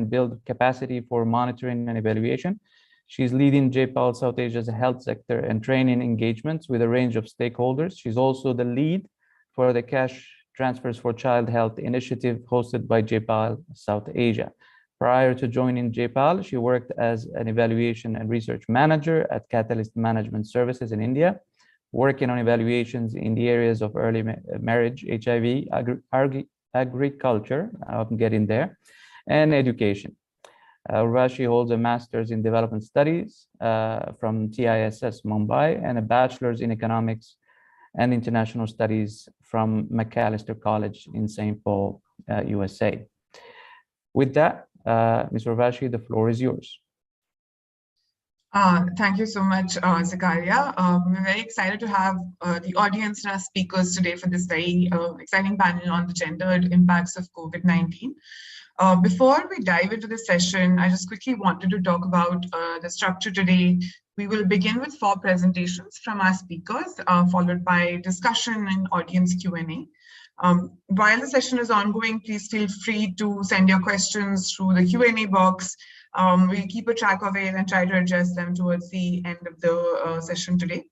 and build capacity for monitoring and evaluation. She's leading JPAL South Asia's health sector and training engagements with a range of stakeholders. She's also the lead for the cash transfers for child health initiative hosted by JPAL South Asia. Prior to joining JPAL, she worked as an evaluation and research manager at Catalyst Management Services in India, working on evaluations in the areas of early marriage, HIV, agriculture, I'm getting there, and education. Urvashi holds a master's in development studies from TISS Mumbai and a bachelor's in economics and international studies from Macalester College in St. Paul, USA. With that, Ms. Urvashi, the floor is yours. Thank you so much, Zakaria. We're very excited to have the audience and our speakers today for this very exciting panel on the gendered impacts of COVID-19. Before we dive into the session, I just quickly wanted to talk about the structure today. We will begin with 4 presentations from our speakers, followed by discussion and audience Q&A. While the session is ongoing, please feel free to send your questions through the Q&A box. We'll keep a track of it and try to address them towards the end of the session today.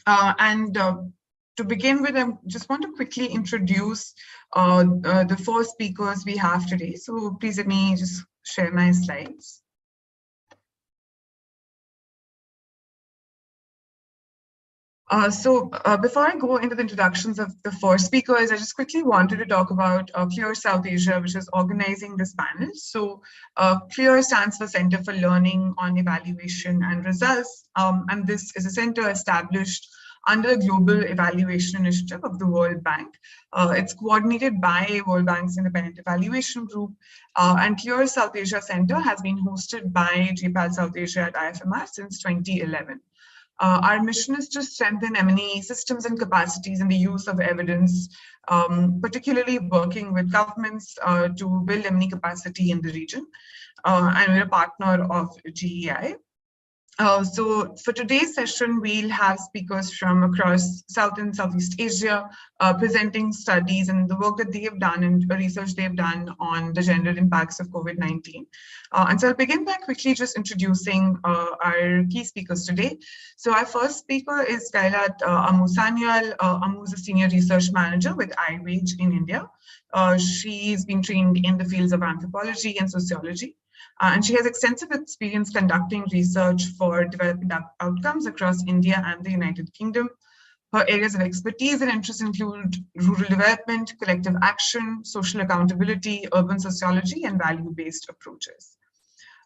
To begin with, I just want to quickly introduce the 4 speakers we have today. So please let me just share my slides. Before I go into the introductions of the 4 speakers, I just quickly wanted to talk about CLEAR South Asia, which is organizing this panel. So CLEAR stands for Center for Learning on Evaluation and Results, and this is a center established under the Global Evaluation Initiative of the World Bank. It's coordinated by World Bank's Independent Evaluation Group, and CLEAR South Asia Center has been hosted by JPAL South Asia at IFMR since 2011. Our mission is to strengthen M&E systems and capacities in the use of evidence, particularly working with governments to build M&E capacity in the region. And we're a partner of GEI. So for today's session, we'll have speakers from across South and Southeast Asia presenting studies and the work that they have done and research they've ddone on the gender impacts of COVID-19. And so I'll begin by quickly just introducing our key speakers today. So our first speaker is Kailat Ammu Sanyal. Ammu is a senior research manager with iWage in India. She's been trained in the fields of anthropology and sociology. And she has extensive experience conducting research for development outcomes across India and the United Kingdom. Her areas of expertise and interest include rural development, collective action, social accountability, urban sociology, and value-based approaches.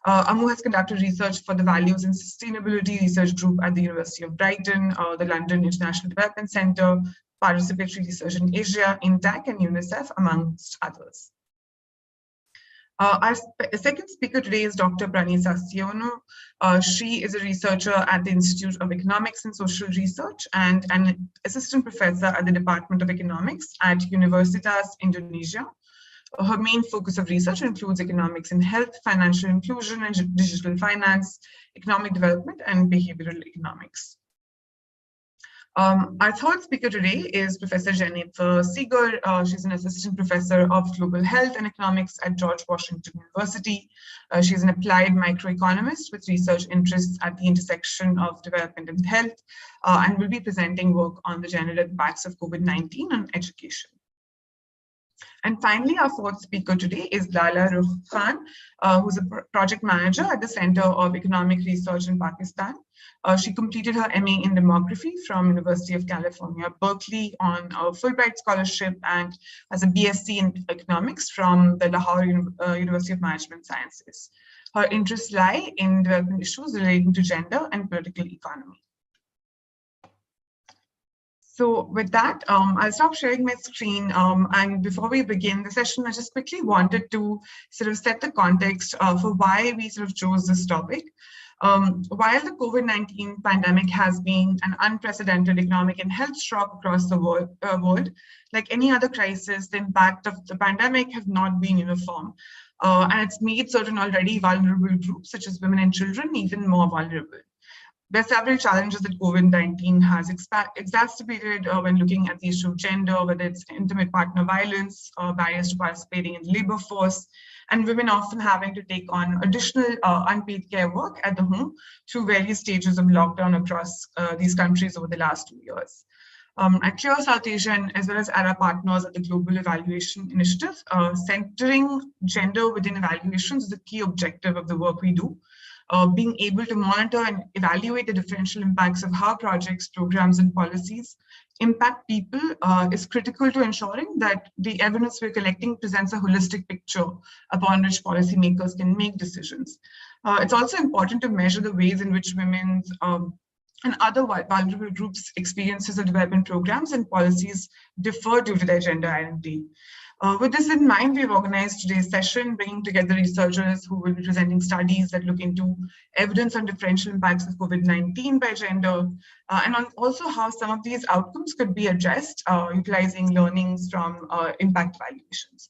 Ammu has conducted research for the Values and Sustainability Research Group at the University of Brighton, the London International Development Centre, Participatory Research in Asia, INTAC, and UNICEF, amongst others. Our second speaker today is Dr. Pranisa Siono. She is a researcher at the Institute of Economics and Social Research and an assistant professor at the Department of Economics at Universitas Indonesia. Her main focus of research includes economics in health, financial inclusion and digital finance, economic development, and behavioral economics. Our third speaker today is Professor Jennifer Seeger. She's an assistant professor of global health and economics at George Washington University. She's an applied microeconomist with research interests at the intersection of development and health, and will be presenting work on the gender impacts of COVID-19 on education. And finally, our fourth speaker today is Lala Rukh Khan, who's a project manager at the Center of Economic Research in Pakistan. She completed her MA in Demography from University of California, Berkeley on a Fulbright scholarship and has a BSc in Economics from the Lahore University of Management Sciences. Her interests lie in development issues relating to gender and political economy. So with that, I'll stop sharing my screen. And before we begin the session, I just quickly wanted to sort of set the context for why we sort of chose this topic. While the COVID-19 pandemic has been an unprecedented economic and health shock across the world, like any other crisis, the impact of the pandemic have not been uniform. And it's made certain already vulnerable groups, such as women and children, even more vulnerable. There are several challenges that COVID-19 has exacerbated when looking at the issue of gender, whether it's intimate partner violence, barriers to participating in the labor force, and women often having to take on additional unpaid care work at the home through various stages of lockdown across these countries over the last 2 years. At Clear South Asia, and as well as at our partners at the Global Evaluation Initiative, centering gender within evaluations is a key objective of the work we do. Being able to monitor and evaluate the differential impacts of how projects, programs, and policies impact people is critical to ensuring that the evidence we're collecting presents a holistic picture upon which policymakers can make decisions. It's also important to measure the ways in which women's and other vulnerable groups' experiences of development programs and policies differ due to their gender identity. With this in mind, we've organized today's session, bringing together researchers who will be presenting studies that look into evidence on differential impacts of COVID-19 by gender, and on also how some of these outcomes could be addressed utilizing learnings from impact evaluations.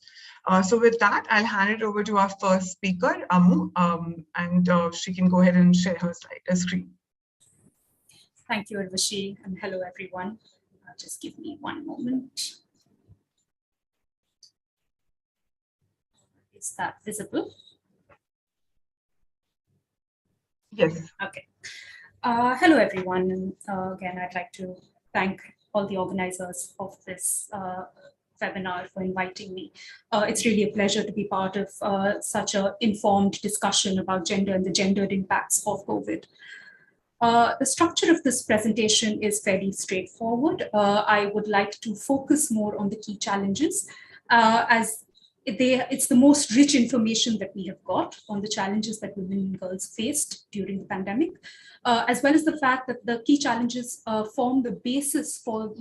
So with that, I'll hand it over to our first speaker, Amu, and she can go ahead and share her screen. Thank you, Urvashi, and hello, everyone. Just give me one moment. Is that visible? Yes. Okay. Hello, everyone. And again, I'd like to thank all the organizers of this webinar for inviting me. It's really a pleasure to be part of such an informed discussion about gender and the gendered impacts of COVID. The structure of this presentation is fairly straightforward. I would like to focus more on the key challenges as it's the most rich information that we have got on the challenges that women and girls faced during the pandemic, as well as the fact that the key challenges form the basis for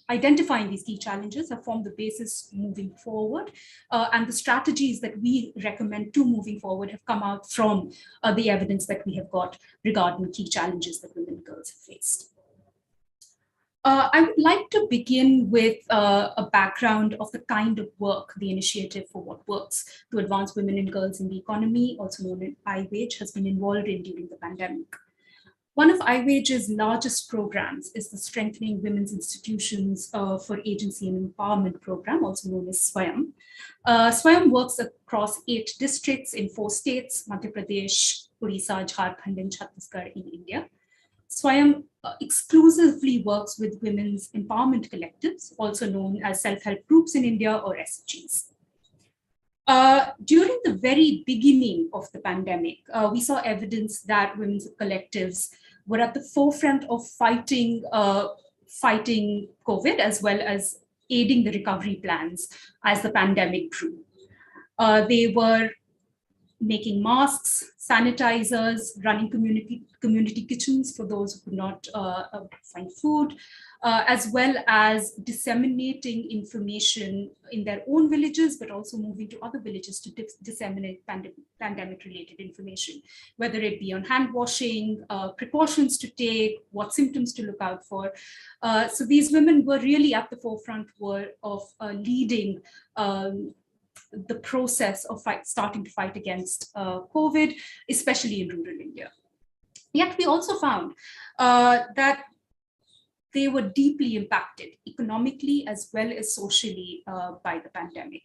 identifying these key challenges have formed the basis moving forward, and the strategies that we recommend to moving forward have come out from the evidence that we have got regarding key challenges that women and girls have faced. I would like to begin with a background of the kind of work the Initiative for What Works to Advance Women and Girls in the Economy, also known as IWAGE, has been involved in during the pandemic. One of IWAGE's largest programs is the Strengthening Women's Institutions for Agency and Empowerment program, also known as SWAYAM. SWAYAM works across 8 districts in 4 states, Madhya Pradesh, Odisha, Jharkhand, and Chhattisgarh in India. SWAYAM exclusively works with women's empowerment collectives, also known as self-help groups in India or SHGs. During the very beginning of the pandemic, we saw evidence that women's collectives were at the forefront of fighting COVID, as well as aiding the recovery plans as the pandemic grew. They were making masks, sanitizers, running community kitchens for those who could not find food, as well as disseminating information in their own villages, but also moving to other villages to disseminate pandemic-related information, whether it be on hand washing, precautions to take, what symptoms to look out for. So these women were really at the forefront of leading the process of starting to fight against COVID, especially in rural India. Yet we also found that they were deeply impacted economically as well as socially by the pandemic.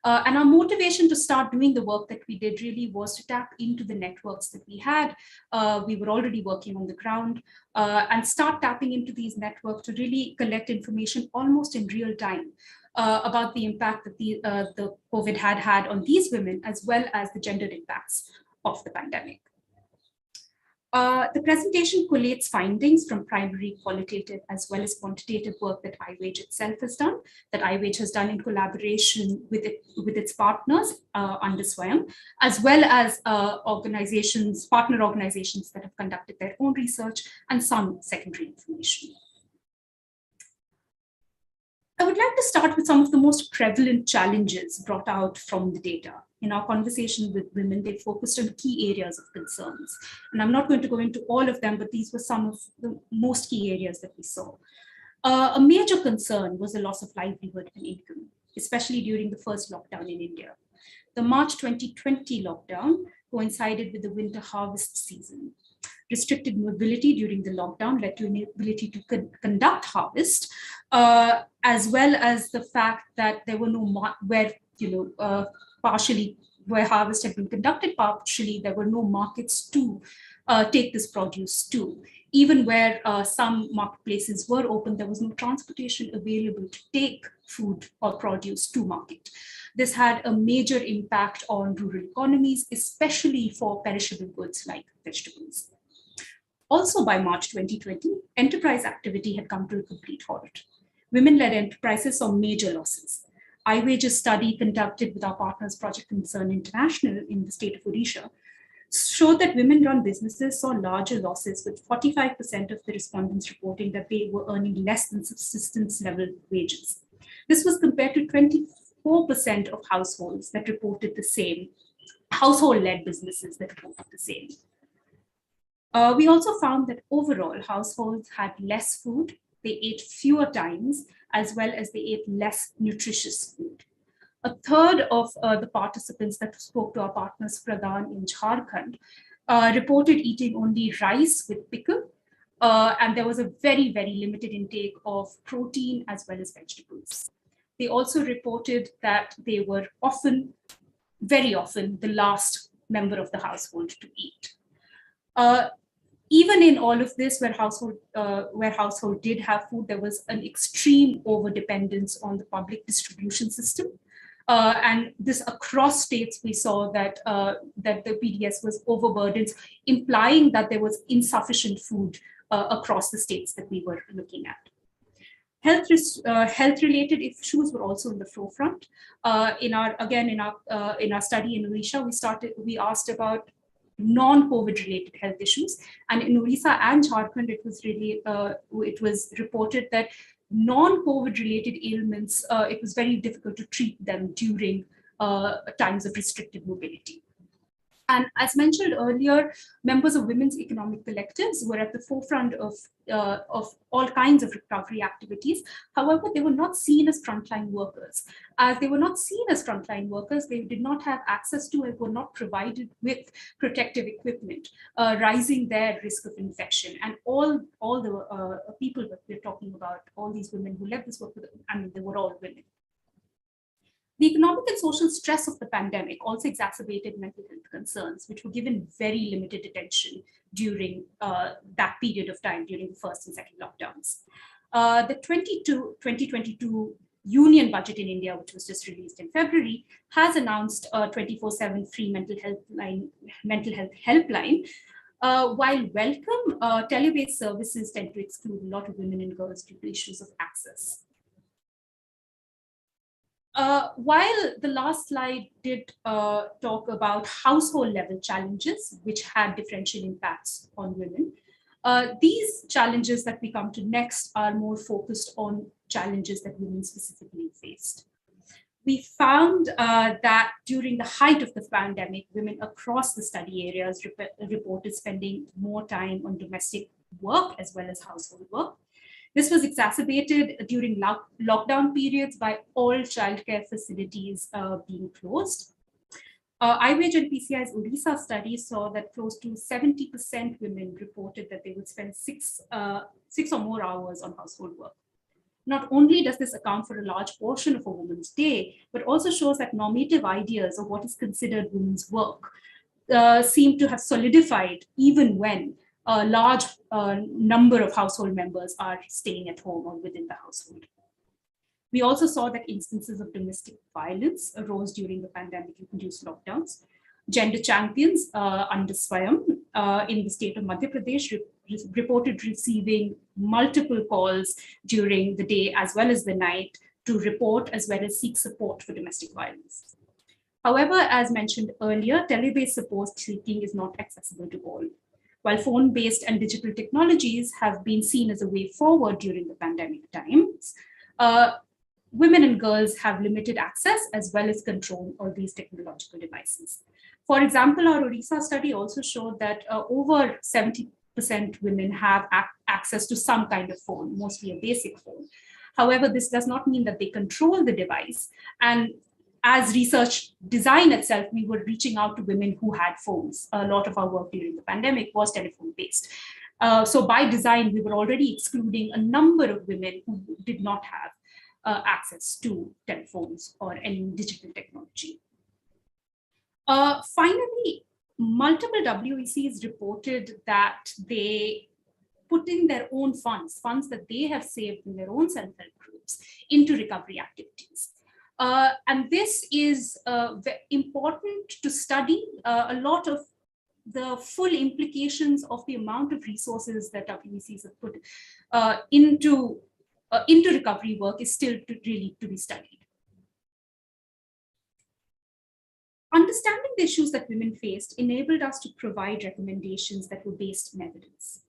And our motivation to start doing the work that we did really was to tap into the networks that we had. We were already working on the ground and start tapping into these networks to really collect information almost in real time about the impact that the COVID had on these women, as well as the gendered impacts of the pandemic. The presentation collates findings from primary, qualitative, as well as quantitative work that IWAGE itself has done, that IWAGE has done in collaboration with its partners under SWAYAM, as well as partner organizations that have conducted their own research and some secondary information. I would like to start with some of the most prevalent challenges brought out from the data. In our conversation with women, they focused on key areas of concerns. And I'm not going to go into all of them, but these were some of the most key areas that we saw. A major concern was the loss of livelihood and income, especially during the first lockdown in India. The March 2020 lockdown coincided with the winter harvest season, restricted mobility during the lockdown led to inability to conduct harvest, as well as the fact that there were no partially where harvest had been conducted, partially there were no markets to take this produce to. Even where some marketplaces were open, there was no transportation available to take food or produce to market. This had a major impact on rural economies, especially for perishable goods like vegetables. Also by March 2020, enterprise activity had come to a complete halt. Women-led enterprises saw major losses. iWages study conducted with our partners Project Concern International in the state of Odisha showed that women-run businesses saw larger losses, with 45% of the respondents reporting that they were earning less than subsistence-level wages. This was compared to 24% of households that reported the same, household-led businesses that reported the same. We also found that overall households had less food, they ate fewer times, as well as they ate less nutritious food. A third of the participants that spoke to our partners Pradhan in Jharkhand reported eating only rice with pickle, and there was a very, very limited intake of protein as well as vegetables. They also reported that they were often, very often, the last member of the household to eat. Even in all of this, where household did have food, there was an extreme overdependence on the public distribution system. And this across states, we saw that, that the PDS was overburdened, implying that there was insufficient food across the states that we were looking at. Health-related issues were also in the forefront. In our study in Odisha, we asked about non-COVID related health issues, and in Odisha and Jharkhand, it was reported that non-COVID related ailments, it was very difficult to treat them during times of restricted mobility. And as mentioned earlier, members of women's economic collectives were at the forefront of all kinds of recovery activities. However, they were not seen as frontline workers. As they were not seen as frontline workers, they did not have access to and were not provided with protective equipment, rising their risk of infection. And all the people that we're talking about, all these women who led this work, they were all women. The economic and social stress of the pandemic also exacerbated mental health concerns, which were given very limited attention during that period of time, during the first and second lockdowns. The 2022 union budget in India, which was just released in February, has announced a 24/7 free mental health helpline. While welcome, tele-based services tend to exclude a lot of women and girls due to issues of access. While the last slide did talk about household level challenges, which had differential impacts on women, these challenges that we come to next are more focused on challenges that women specifically faced. We found that during the height of the pandemic, women across the study areas reported spending more time on domestic work as well as household work. This was exacerbated during lockdown periods by all childcare facilities being closed. iWage and PCI's Odisha study saw that close to 70% women reported that they would spend six or more hours on household work. Not only does this account for a large portion of a woman's day, but also shows that normative ideas of what is considered women's work seem to have solidified even when a large number of household members are staying at home or within the household. We also saw that instances of domestic violence arose during the pandemic-induced lockdowns. Gender champions under Swayam in the state of Madhya Pradesh reported receiving multiple calls during the day as well as the night to report as well as seek support for domestic violence. However, as mentioned earlier, tele-based support seeking is not accessible to all. While phone-based and digital technologies have been seen as a way forward during the pandemic times, women and girls have limited access as well as control of these technological devices. For example, our Odisha study also showed that over 70% women have access to some kind of phone, mostly a basic phone. However, this does not mean that they control the device. And as research design itself, we were reaching out to women who had phones. A lot of our work during the pandemic was telephone-based. So by design, we were already excluding a number of women who did not have access to telephones or any digital technology. Finally, multiple WECs reported that they put in their own funds that they have saved in their own self-help groups into recovery activities. And this is important to study a lot of the full implications of the amount of resources that WECs have put into recovery work is still really to be studied. Understanding the issues that women faced enabled us to provide recommendations that were based on evidence.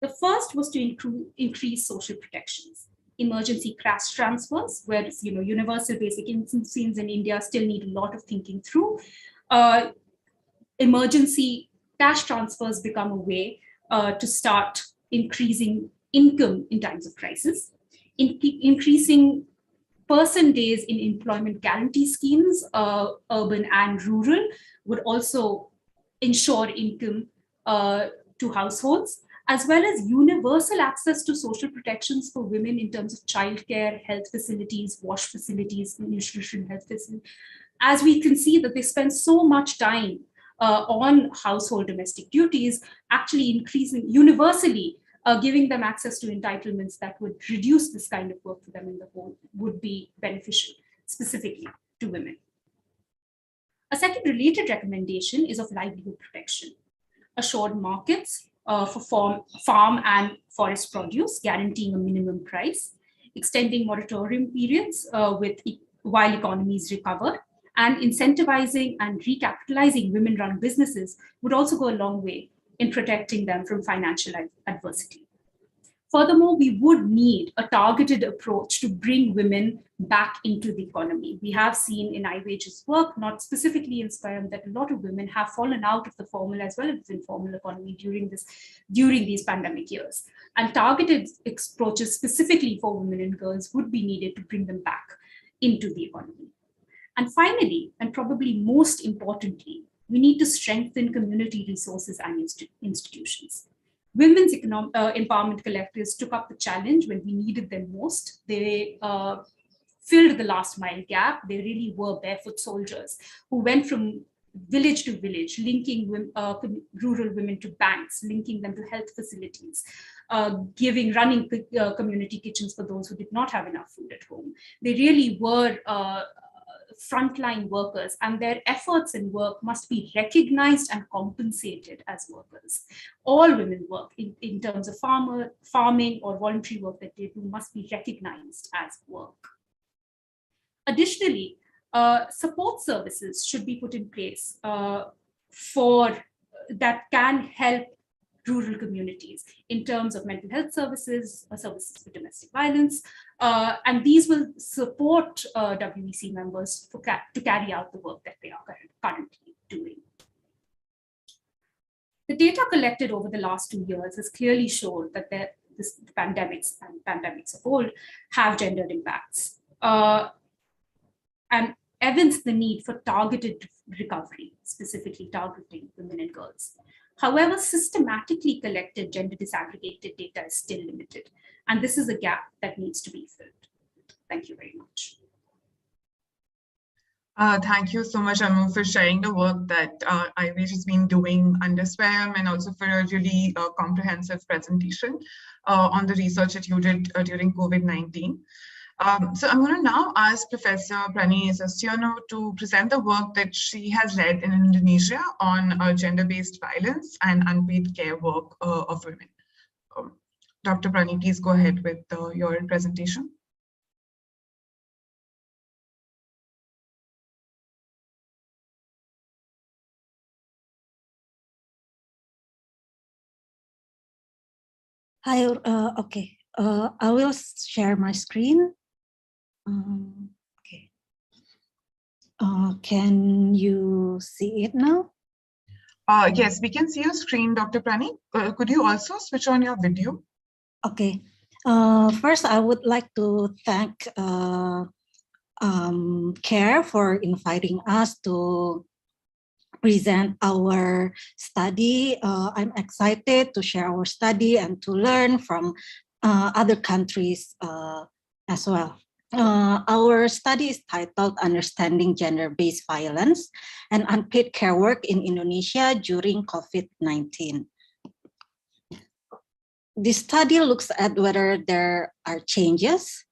The first was to increase social protections. Emergency cash transfers, where universal basic incomes in India still need a lot of thinking through. Emergency cash transfers become a way to start increasing income in times of crisis. Increasing person days in employment guarantee schemes, urban and rural, would also ensure income to households, as well as universal access to social protections for women in terms of childcare, health facilities, wash facilities, nutrition health facilities. As we can see that they spend so much time on household domestic duties, actually increasing universally, giving them access to entitlements that would reduce this kind of work for them in the home would be beneficial, specifically to women. A second related recommendation is of livelihood protection. Assured markets for farm and forest produce, guaranteeing a minimum price, extending moratorium periods while economies recover, and incentivizing and recapitalizing women-run businesses would also go a long way in protecting them from financial adversity. Furthermore, we would need a targeted approach to bring women back into the economy. We have seen in iWage's work, not specifically in SPIRM, that a lot of women have fallen out of the formal as well as informal economy during these pandemic years. And targeted approaches specifically for women and girls would be needed to bring them back into the economy. And finally, and probably most importantly, we need to strengthen community resources and institutions. Women's empowerment collectives took up the challenge when we needed them most. They filled the last mile gap. They really were barefoot soldiers who went from village to village, linking rural women to banks, linking them to health facilities, running community kitchens for those who did not have enough food at home. They really were frontline workers, and their efforts in work must be recognized and compensated as workers. All women work in terms of farming or voluntary work that they do must be recognized as work. Additionally, support services should be put in place that can help rural communities in terms of mental health services, services for domestic violence, and these will support WEC members to carry out the work that they are currently doing. The data collected over the last 2 years has clearly shown that the pandemics and pandemics of old have gendered impacts and evince the need for targeted recovery, specifically targeting women and girls. However, systematically collected gender disaggregated data is still limited, and this is a gap that needs to be filled. Thank you very much. Thank you so much, Anu, for sharing the work that iWage has been doing under SPIRM, and also for a really comprehensive presentation on the research that you did during COVID-19. So I'm going to now ask Professor Prani Sustiono to present the work that she has led in Indonesia on gender-based violence and unpaid care work of women. Dr. Prani, please go ahead with your presentation. Hi, okay. I will share my screen. Okay. Can you see it now? Yes, we can see your screen, Dr. Prani. Could you also switch on your video? Okay. First, I would like to thank CARE for inviting us to present our study. I'm excited to share our study and to learn from other countries as well. Our study is titled Understanding Gender-Based Violence and Unpaid Care Work in Indonesia During COVID-19. This study looks at whether there are changes.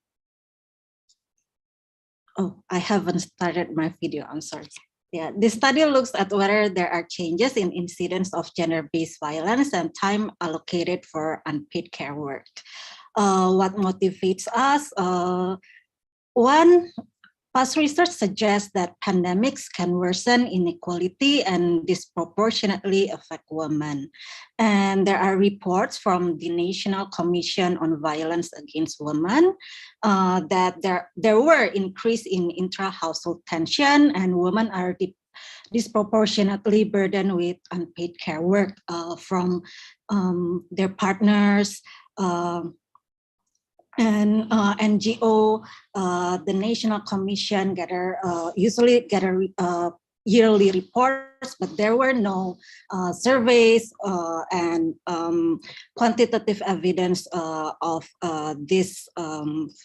Oh, I haven't started my video, I'm sorry. Yeah, this study looks at whether there are changes in incidents of gender-based violence and time allocated for unpaid care work. What motivates us? One, past research suggests that pandemics can worsen inequality and disproportionately affect women. And there are reports from the National Commission on Violence Against Women that there were increase in intra-household tension, and women are disproportionately burdened with unpaid care work from their partners, and NGO, the National Commission usually gather yearly reports, but there were no surveys and quantitative evidence of this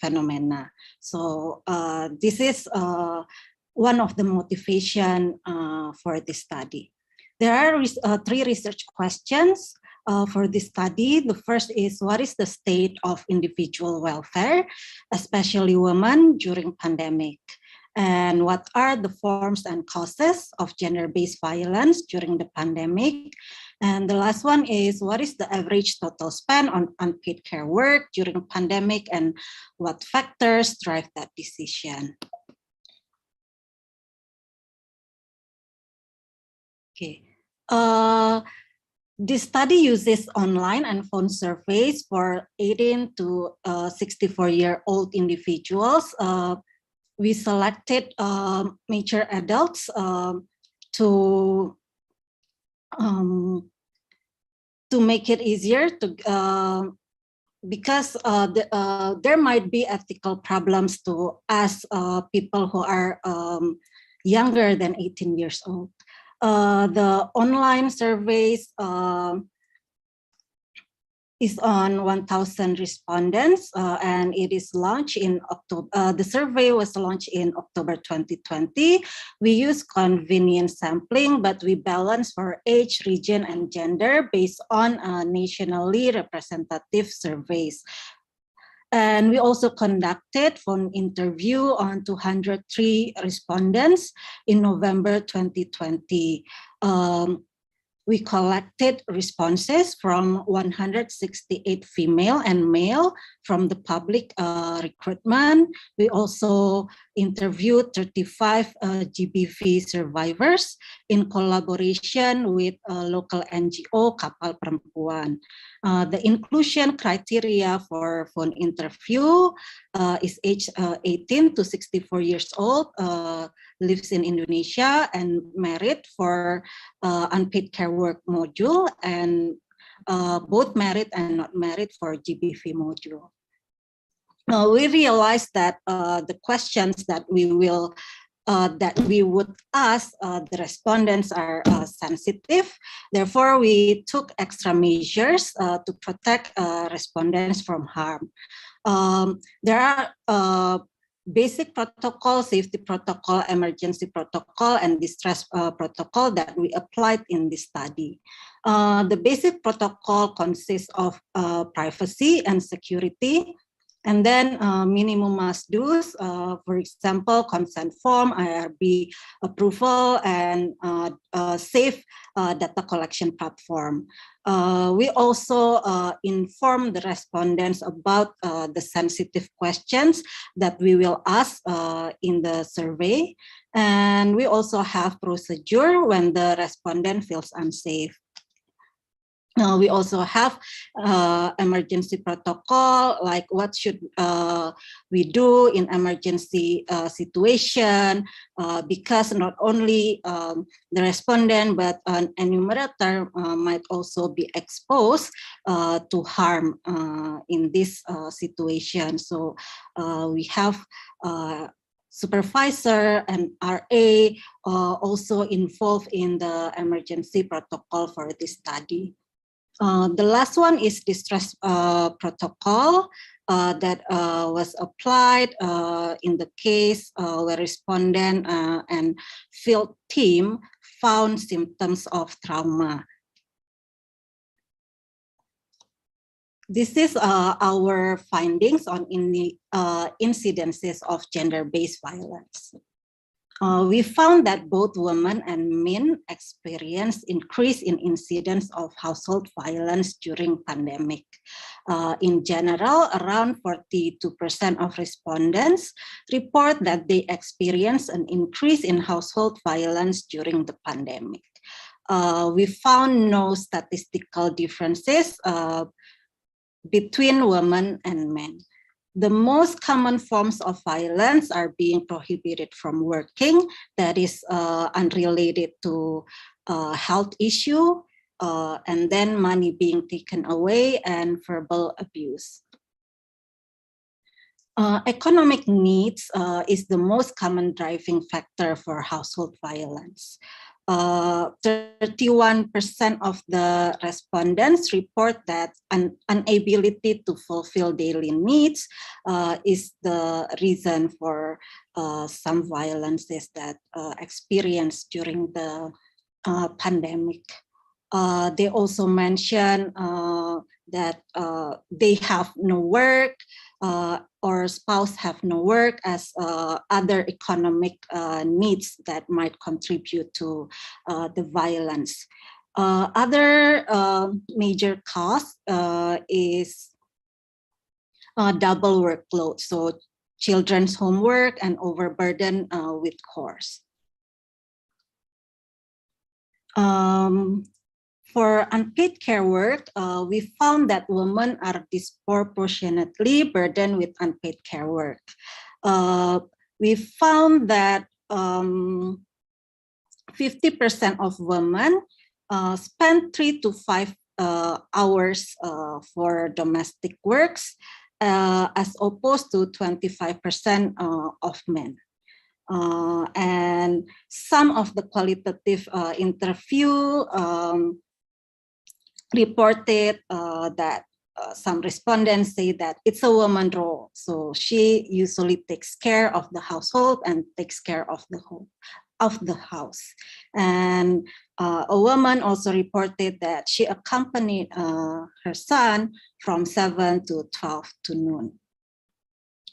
phenomena. So this is one of the motivation for this study. There are 3 research questions for this study. The first is, what is the state of individual welfare, especially women during pandemic? And what are the forms and causes of gender-based violence during the pandemic? And the last one is, what is the average total spend on unpaid care work during the pandemic, and what factors drive that decision? Okay. This study uses online and phone surveys for 18 to 64-year-old individuals. We selected mature adults to make it easier to because there might be ethical problems to ask people who are younger than 18 years old. The online surveys is on 1,000 respondents, and it is launched in October. The survey was launched in October 2020. We use convenience sampling, but we balance for age, region, and gender based on nationally representative surveys. And we also conducted phone interview on 203 respondents in November 2020. We collected responses from 168 female and male from the public recruitment. We also interviewed 35 GBV survivors in collaboration with local NGO Kapal Perempuan. The inclusion criteria for phone interview is age 18 to 64 years old, lives in Indonesia, and married for unpaid care work module, and both married and not married for GBV module. We realized that the questions that we would ask the respondents are sensitive. Therefore, we took extra measures to protect respondents from harm. There are basic protocol, safety protocol, emergency protocol, and distress protocol that we applied in this study. The basic protocol consists of privacy and security, and then minimum must-dos, for example, consent form, IRB approval, and safe data collection platform. We also inform the respondents about the sensitive questions that we will ask in the survey. And we also have procedure when the respondent feels unsafe. We also have emergency protocol, like what should we do in emergency situation, because not only the respondent, but an enumerator might also be exposed to harm in this situation. So we have supervisor and RA also involved in the emergency protocol for this study. The last one is distress protocol that was applied in the case where respondent and field team found symptoms of trauma. This is our findings on incidences of gender-based violence. We found that both women and men experienced increase in incidence of household violence during pandemic. In general, around 42% of respondents report that they experienced an increase in household violence during the pandemic. We found no statistical differences between women and men. The most common forms of violence are being prohibited from working, that is unrelated to health issue, and then money being taken away and verbal abuse. Economic needs is the most common driving factor for household violence. 31% of the respondents report that an inability to fulfill daily needs is the reason for some violences that experienced during the pandemic. They also mention that they have no work or spouse have no work as other economic needs that might contribute to the violence. Other major cause is double workload, so children's homework and overburden with chores. For unpaid care work, we found that women are disproportionately burdened with unpaid care work. We found that 50% of women spend 3 to 5 hours for domestic works, as opposed to 25% of men. And some of the qualitative interview reported that some respondents say that it's a woman role. So she usually takes care of the household and takes care of the home, of the house. And a woman also reported that she accompanied her son from 7 to 12 to noon.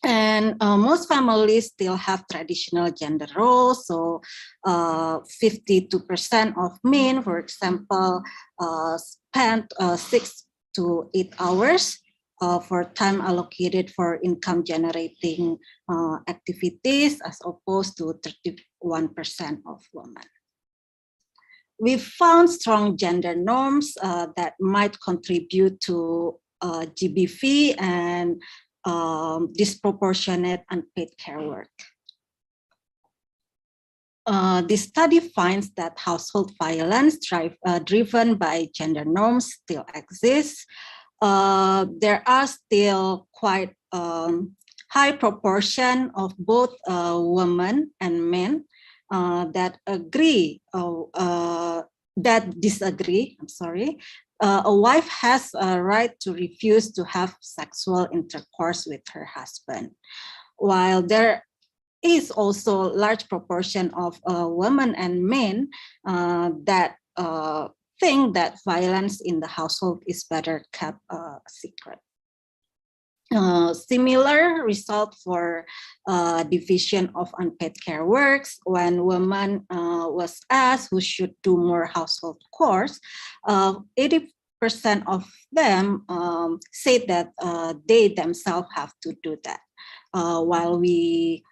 And most families still have traditional gender roles. So 52% of men, for example, spent 6 to 8 hours for time allocated for income generating activities, as opposed to 31% of women. We found strong gender norms that might contribute to GBV and disproportionate unpaid care work. This study finds that household violence driven by gender norms still exists. There are still quite high proportion of both women and men that disagree. I'm sorry. A wife has a right to refuse to have sexual intercourse with her husband, while there is also large proportion of women and men that think that violence in the household is better kept secret. Similar result for division of unpaid care works. When women was asked who should do more household chores, 80% of them say that they themselves have to do that, while we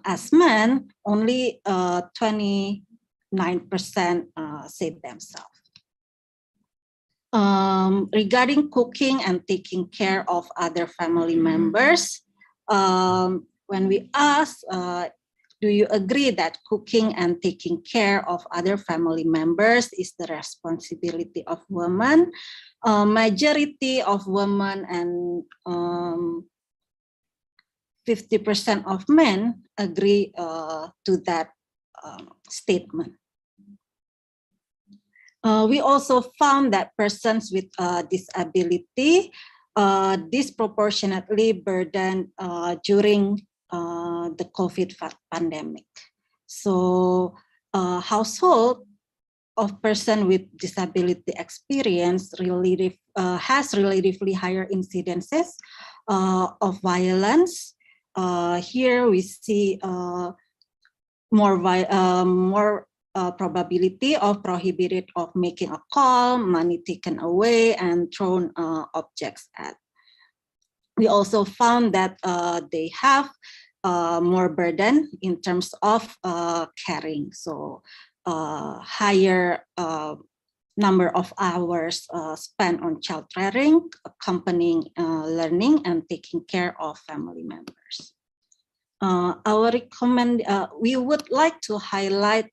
as men, only 29% say themselves. Regarding cooking and taking care of other family members, when we ask, do you agree that cooking and taking care of other family members is the responsibility of women? Majority of women and 50% of men agree to that statement. We also found that persons with disability disproportionately burdened during the COVID pandemic. So household of person with disability experience has relatively higher incidences of violence. Here we see more probability of prohibited of making a call, money taken away, and thrown objects at. We also found that they have more burden in terms of caring. So higher number of hours spent on child rearing, accompanying learning, and taking care of family members. We would like to highlight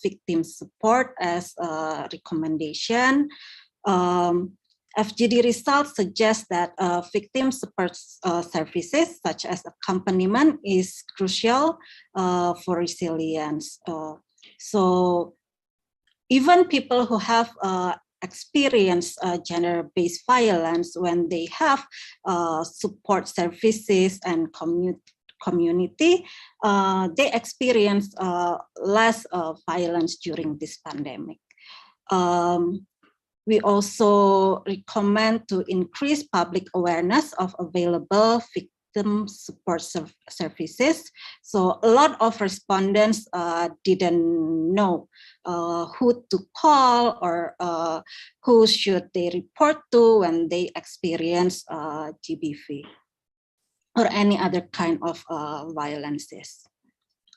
victim support as a recommendation. FGD results suggest that victim support services such as accompaniment is crucial for resilience. So even people who have experienced gender-based violence, when they have support services and community, they experience less violence during this pandemic. We also recommend to increase public awareness of available victim support services. So a lot of respondents didn't know who to call or who should they report to when they experience GBV or any other kind of violences.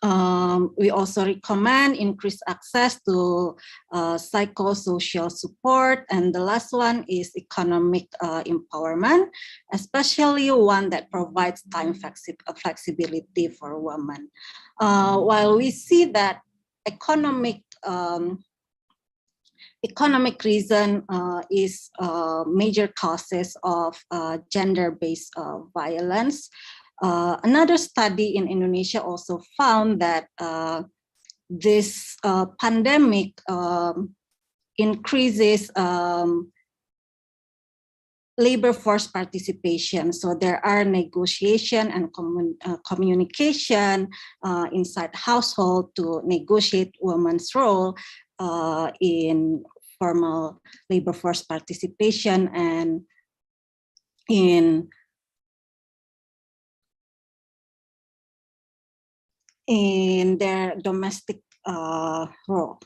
We also recommend increased access to psychosocial support. And the last one is economic empowerment, especially one that provides time flexibility for women. While we see that economic reason is major causes of gender-based violence. Another study in Indonesia also found that this pandemic increases labor force participation. So there are negotiation and communication inside household to negotiate women's role in formal labor force participation and in their domestic role.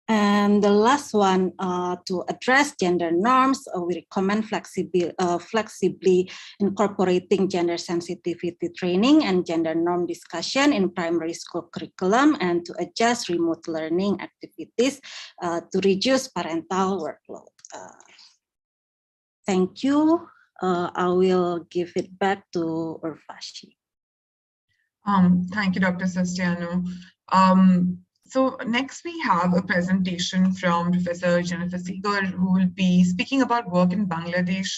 And the last one, to address gender norms, we recommend flexibly incorporating gender sensitivity training and gender norm discussion in primary school curriculum, and to adjust remote learning activities to reduce parental workload. Thank you. I will give it back to Urvashi. Thank you, Dr. Sestiano. So next we have a presentation from Professor Jennifer Seeger, who will be speaking about work in Bangladesh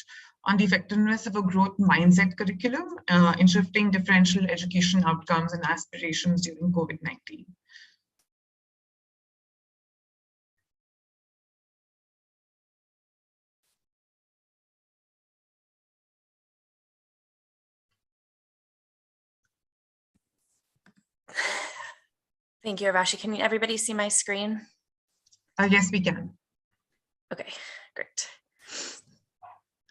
on the effectiveness of a growth mindset curriculum in shifting differential education outcomes and aspirations during COVID-19. Thank you, Urvashi. Can everybody see my screen? Yes, we can. Okay, great.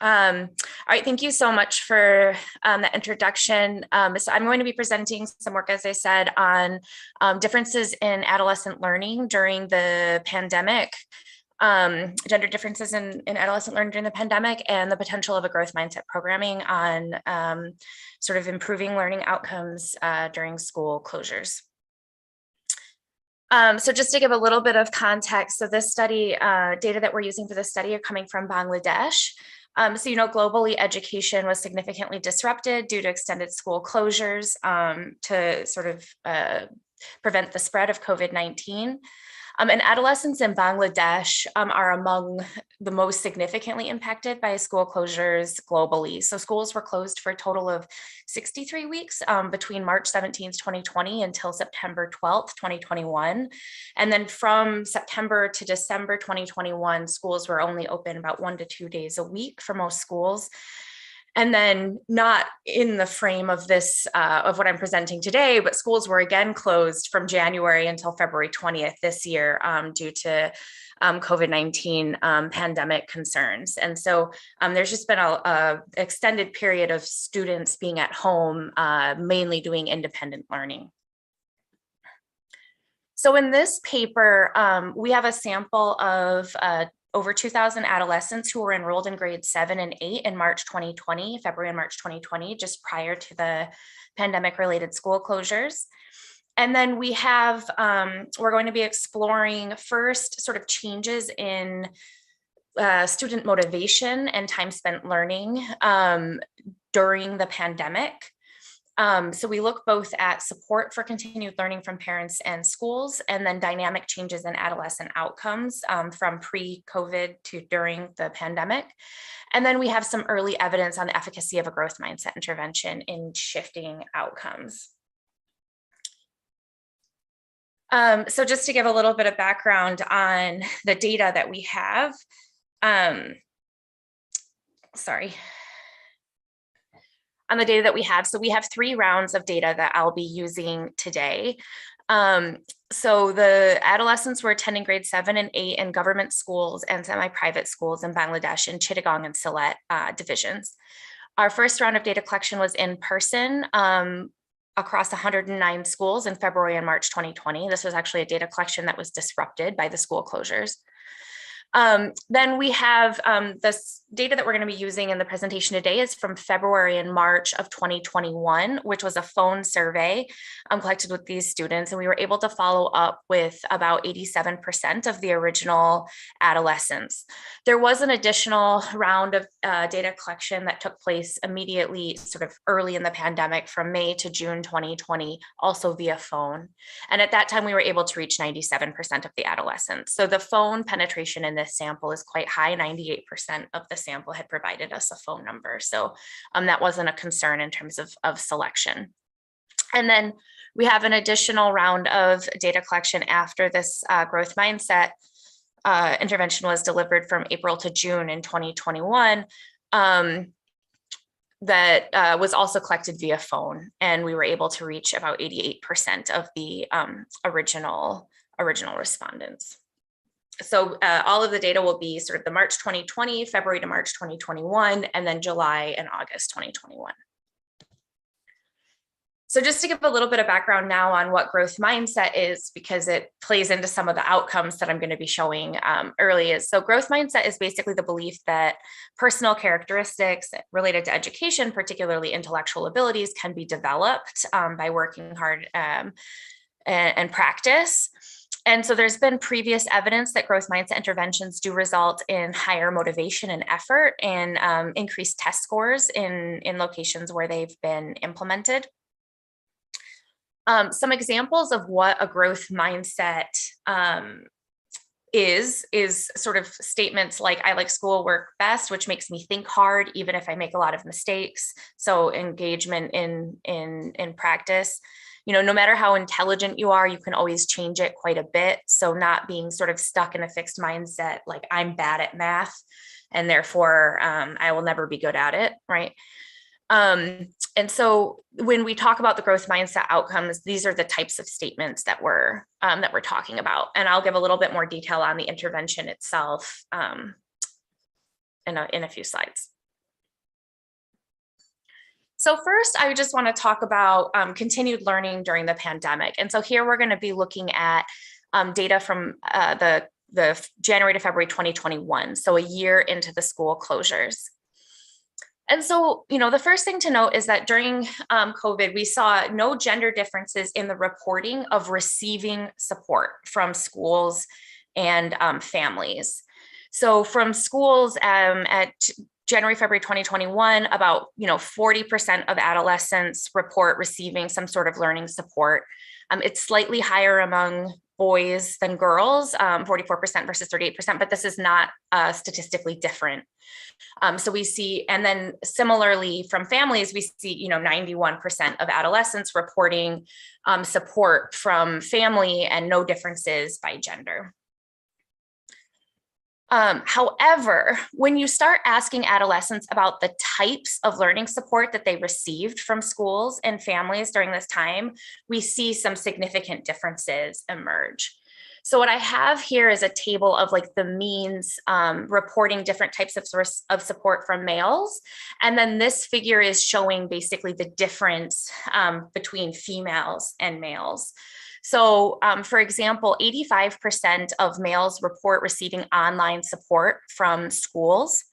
All right, thank you so much for the introduction. So I'm going to be presenting some work, as I said, on differences in adolescent learning during the pandemic, gender differences in adolescent learning during the pandemic, and the potential of a growth mindset programming on sort of improving learning outcomes during school closures. So just to give a little bit of context, so this study, data that we're using for this study are coming from Bangladesh. So, you know, globally, education was significantly disrupted due to extended school closures to sort of prevent the spread of COVID-19. And adolescents in Bangladesh are among the most significantly impacted by school closures globally. So schools were closed for a total of 63 weeks between March 17th, 2020 until September 12th, 2021. And then from September to December 2021, schools were only open about 1 to 2 days a week for most schools. And then not in the frame of this, of what I'm presenting today, but schools were again closed from January until February 20th this year due to COVID-19 pandemic concerns. And so there's just been a extended period of students being at home, mainly doing independent learning. So in this paper, we have a sample of over 2,000 adolescents who were enrolled in grades 7 and 8 in March 2020, February and March 2020, just prior to the pandemic-related school closures. And then we have, we're going to be exploring first sort of changes in student motivation and time spent learning during the pandemic. So we look both at support for continued learning from parents and schools, and then dynamic changes in adolescent outcomes from pre-COVID to during the pandemic. And then we have some early evidence on the efficacy of a growth mindset intervention in shifting outcomes. So just to give a little bit of background on the data that we have, on the data that we have. So we have 3 rounds of data that I'll be using today. So the adolescents were attending grade 7 and 8 in government schools and semi-private schools in Bangladesh in Chittagong and Sylhet divisions. Our first round of data collection was in person across 109 schools in February and March 2020. This was actually a data collection that was disrupted by the school closures. Then we have this data that we're going to be using in the presentation today is from February and March of 2021, which was a phone survey collected with these students. And we were able to follow up with about 87% of the original adolescents. There was an additional round of data collection that took place immediately, sort of early in the pandemic from May to June 2020, also via phone. And at that time, we were able to reach 97% of the adolescents. So the phone penetration in this sample is quite high. 98% of the sample had provided us a phone number. So that wasn't a concern in terms of selection. And then we have an additional round of data collection after this growth mindset intervention was delivered from April to June in 2021 that was also collected via phone. And we were able to reach about 88% of the original respondents. So all of the data will be sort of the March 2020, February to March 2021, and then July and August 2021. So just to give a little bit of background now on what growth mindset is, because it plays into some of the outcomes that I'm going to be showing early. So growth mindset is basically the belief that personal characteristics related to education, particularly intellectual abilities, can be developed by working hard and practice. And so there's been previous evidence that growth mindset interventions do result in higher motivation and effort and increased test scores in locations where they've been implemented. Some examples of what a growth mindset is sort of statements like, I like schoolwork best, which makes me think hard, even if I make a lot of mistakes. So engagement in practice. You know, no matter how intelligent you are, you can always change it quite a bit. So not being sort of stuck in a fixed mindset, like I'm bad at math and therefore I will never be good at it, right? And so when we talk about the growth mindset outcomes, these are the types of statements that we're talking about. And I'll give a little bit more detail on the intervention itself in a few slides. So first, I just want to talk about continued learning during the pandemic. And so here we're going to be looking at data from the January to February 2021, so a year into the school closures. And so, you know, the first thing to note is that during COVID, we saw no gender differences in the reporting of receiving support from schools and families. So from schools at January, February 2021, about 40% of adolescents report receiving some sort of learning support. It's slightly higher among boys than girls, 44% versus 38%, but this is not statistically different. So we see, and then similarly from families, we see, 91% of adolescents reporting support from family and no differences by gender. However, when you start asking adolescents about the types of learning support that they received from schools and families during this time, we see some significant differences emerge. So what I have here is a table of like the means reporting different types of source of support from males. And then this figure is showing basically the difference between females and males. So for example, 85% of males report receiving online support from schools.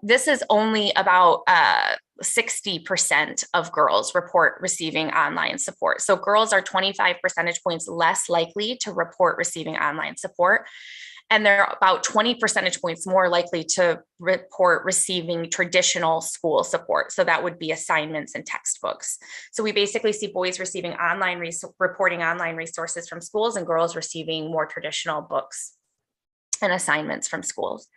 This is only about 60% of girls report receiving online support. So girls are 25 percentage points less likely to report receiving online support. And they're about 20 percentage points more likely to report receiving traditional school support. So that would be assignments and textbooks. So we basically see boys receiving reporting online resources from schools and girls receiving more traditional books and assignments from schools.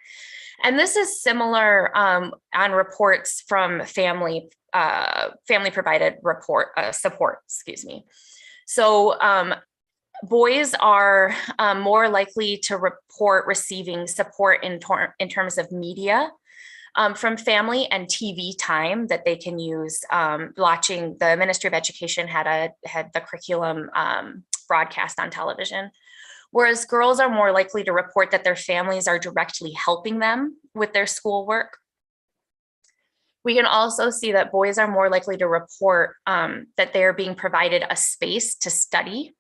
And this is similar on reports from family provided support, excuse me. So boys are more likely to report receiving support in terms of media from family and TV time that they can use. Watching, the Ministry of Education had the curriculum broadcast on television, whereas girls are more likely to report that their families are directly helping them with their schoolwork. We can also see that boys are more likely to report that they are being provided a space to study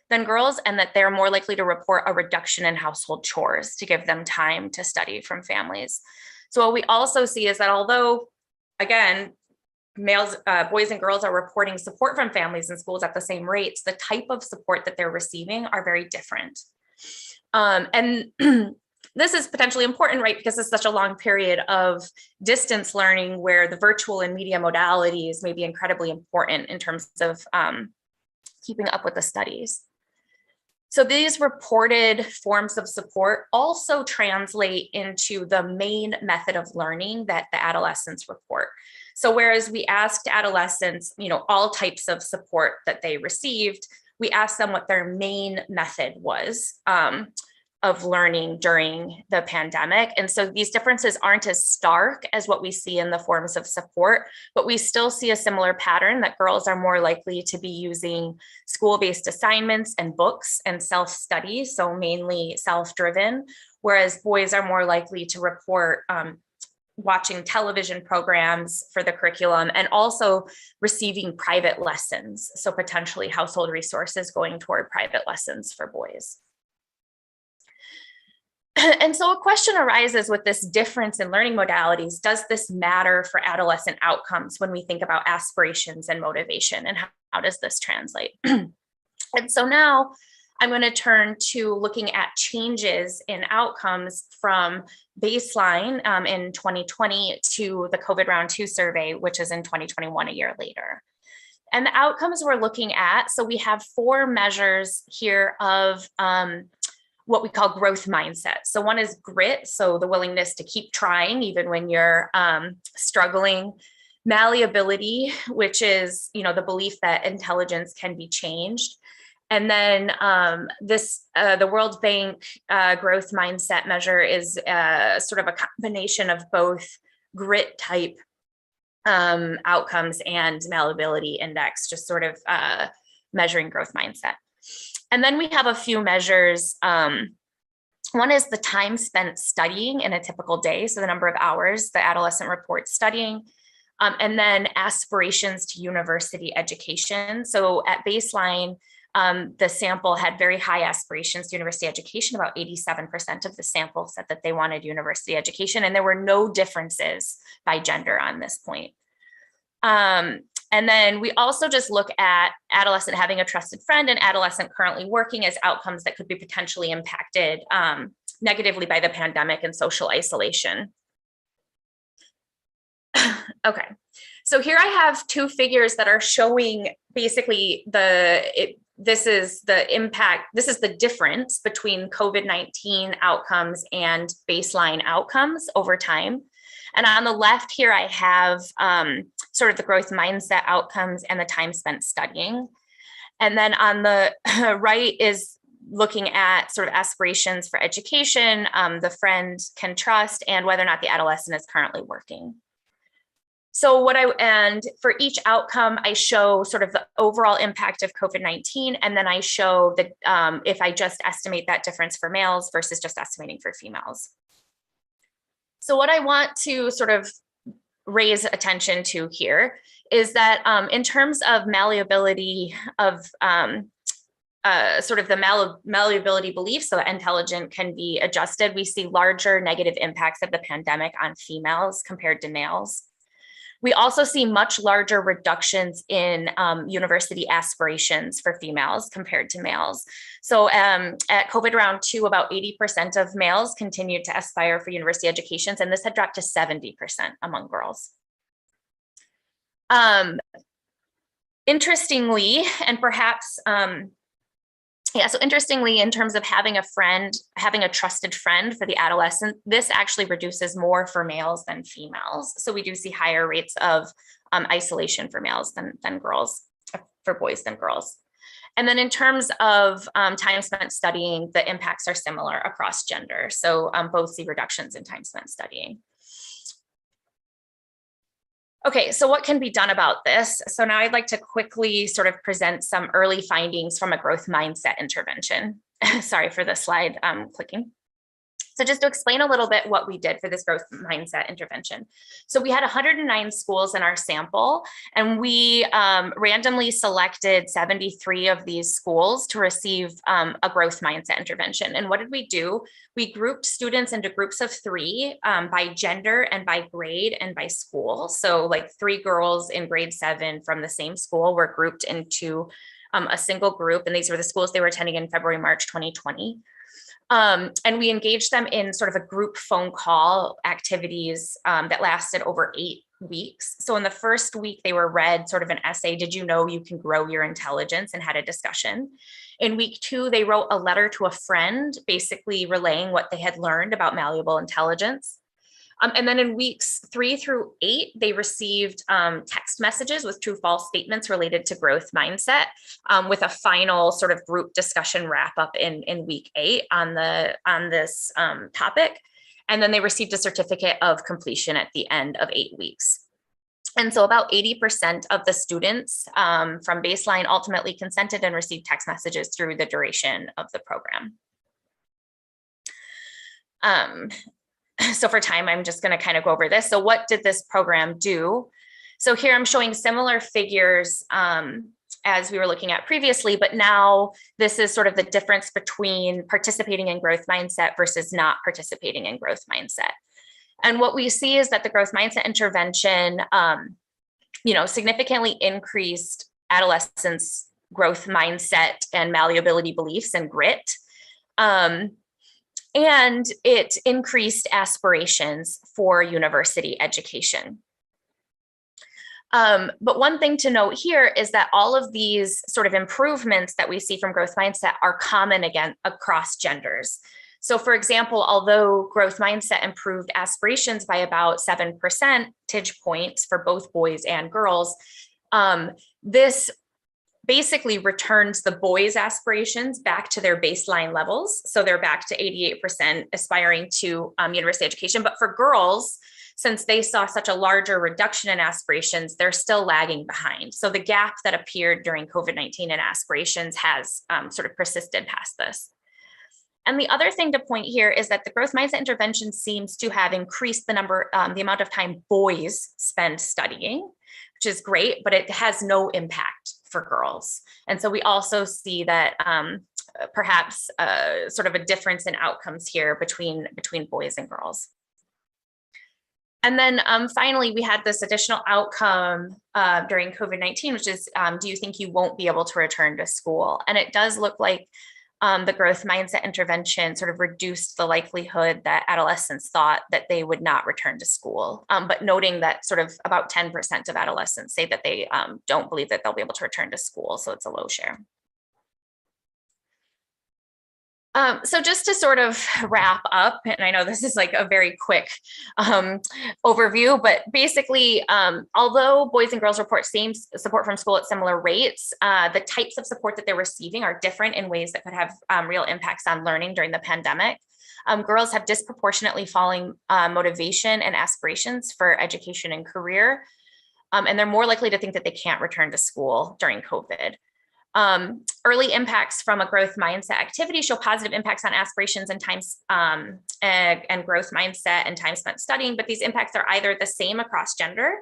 than girls, and that they're more likely to report a reduction in household chores to give them time to study from families. So what we also see is that although, again, boys and girls are reporting support from families and schools at the same rates, the type of support that they're receiving are very different. And this is potentially important, right? Because it's such a long period of distance learning where the virtual and media modalities may be incredibly important in terms of keeping up with the studies. So these reported forms of support also translate into the main method of learning that the adolescents report. So whereas we asked adolescents, all types of support that they received, we asked them what their main method was of learning during the pandemic. And so these differences aren't as stark as what we see in the forms of support, but we still see a similar pattern that girls are more likely to be using school-based assignments and books and self-study, so mainly self-driven, whereas boys are more likely to report watching television programs for the curriculum and also receiving private lessons, so potentially household resources going toward private lessons for boys. And so a question arises with this difference in learning modalities. Does this matter for adolescent outcomes when we think about aspirations and motivation, and how does this translate? And so now I'm going to turn to looking at changes in outcomes from baseline in 2020 to the COVID round 2 survey, which is in 2021, a year later. And the outcomes we're looking at, so we have 4 measures here of what we call growth mindset. So one is grit, so the willingness to keep trying even when you're struggling. Malleability, which is the belief that intelligence can be changed. And then the World Bank growth mindset measure is sort of a combination of both grit type outcomes and malleability index, just sort of measuring growth mindset. And then we have a few measures. One is the time spent studying in a typical day, so the number of hours the adolescent reports studying, and then aspirations to university education. So at baseline, the sample had very high aspirations to university education. About 87% of the sample said that they wanted university education, and there were no differences by gender on this point. And then we also just look at adolescent having a trusted friend and adolescent currently working as outcomes that could be potentially impacted negatively by the pandemic and social isolation. Okay, so here I have 2 figures that are showing basically this is the impact, this is the difference between COVID-19 outcomes and baseline outcomes over time. And on the left here, I have sort of the growth mindset outcomes and the time spent studying. And then on the right is looking at sort of aspirations for education, the friend can trust, and whether or not the adolescent is currently working. So and for each outcome, I show sort of the overall impact of COVID-19, and then I show that if I just estimate that difference for males versus just estimating for females. So what I want to sort of raise attention to here is that in terms of malleability of sort of the malleability belief, so that intelligent can be adjusted, we see larger negative impacts of the pandemic on females compared to males. We also see much larger reductions in university aspirations for females compared to males. So at COVID round 2, about 80% of males continued to aspire for university educations, and this had dropped to 70% among girls. Interestingly, and perhaps, so interestingly, in terms of having a friend, having a trusted friend for the adolescent, this actually reduces more for males than females. So we do see higher rates of isolation for males than girls, for boys than girls. And then in terms of time spent studying, the impacts are similar across gender. So both see reductions in time spent studying. Okay, so what can be done about this? So now I'd like to quickly sort of present some early findings from a growth mindset intervention. Sorry for the slide clicking. So just to explain a little bit what we did for this growth mindset intervention. So we had 109 schools in our sample, and we randomly selected 73 of these schools to receive a growth mindset intervention. And what did we do? We grouped students into groups of 3 by gender and by grade and by school. So like 3 girls in grade 7 from the same school were grouped into a single group. And these were the schools they were attending in February, March, 2020. And we engaged them in sort of a group phone call activities that lasted over 8 weeks. So in the first week, they were read sort of an essay, did you know you can grow your intelligence, and had a discussion. In week 2, they wrote a letter to a friend, basically relaying what they had learned about malleable intelligence. And then in weeks 3 through 8, they received text messages with true false statements related to growth mindset, with a final sort of group discussion wrap up in week 8 on this topic. And then they received a certificate of completion at the end of 8 weeks. And so about 80% of the students from baseline ultimately consented and received text messages through the duration of the program. So for time, I'm just going to kind of go over this. So what did this program do? So here I'm showing similar figures as we were looking at previously, but now this is sort of the difference between participating in growth mindset versus not participating in growth mindset. And what we see is that the growth mindset intervention, significantly increased adolescents' growth mindset and malleability beliefs and grit. And it increased aspirations for university education. But one thing to note here is that all of these sort of improvements that we see from growth mindset are common again across genders. So for example, although growth mindset improved aspirations by about 7 percentage points for both boys and girls, this basically returns the boys' aspirations back to their baseline levels. So they're back to 88% aspiring to university education. But for girls, since they saw such a larger reduction in aspirations, they're still lagging behind. So the gap that appeared during COVID-19 in aspirations has sort of persisted past this. And the other thing to point here is that the growth mindset intervention seems to have increased the amount of time boys spend studying, which is great, but it has no impact for girls. And so we also see that perhaps sort of a difference in outcomes here between boys and girls. And then finally, we had this additional outcome during COVID-19, which is, do you think you won't be able to return to school? And it does look like the growth mindset intervention sort of reduced the likelihood that adolescents thought that they would not return to school, but noting that sort of about 10% of adolescents say that they don't believe that they'll be able to return to school. So it's a low share. So just to sort of wrap up, and I know this is like a very quick overview, but basically, although boys and girls report same support from school at similar rates, the types of support that they're receiving are different in ways that could have real impacts on learning during the pandemic. Girls have disproportionately falling motivation and aspirations for education and career, and they're more likely to think that they can't return to school during COVID. Early impacts from a growth mindset activity show positive impacts on aspirations and times and growth mindset and time spent studying, but these impacts are either the same across gender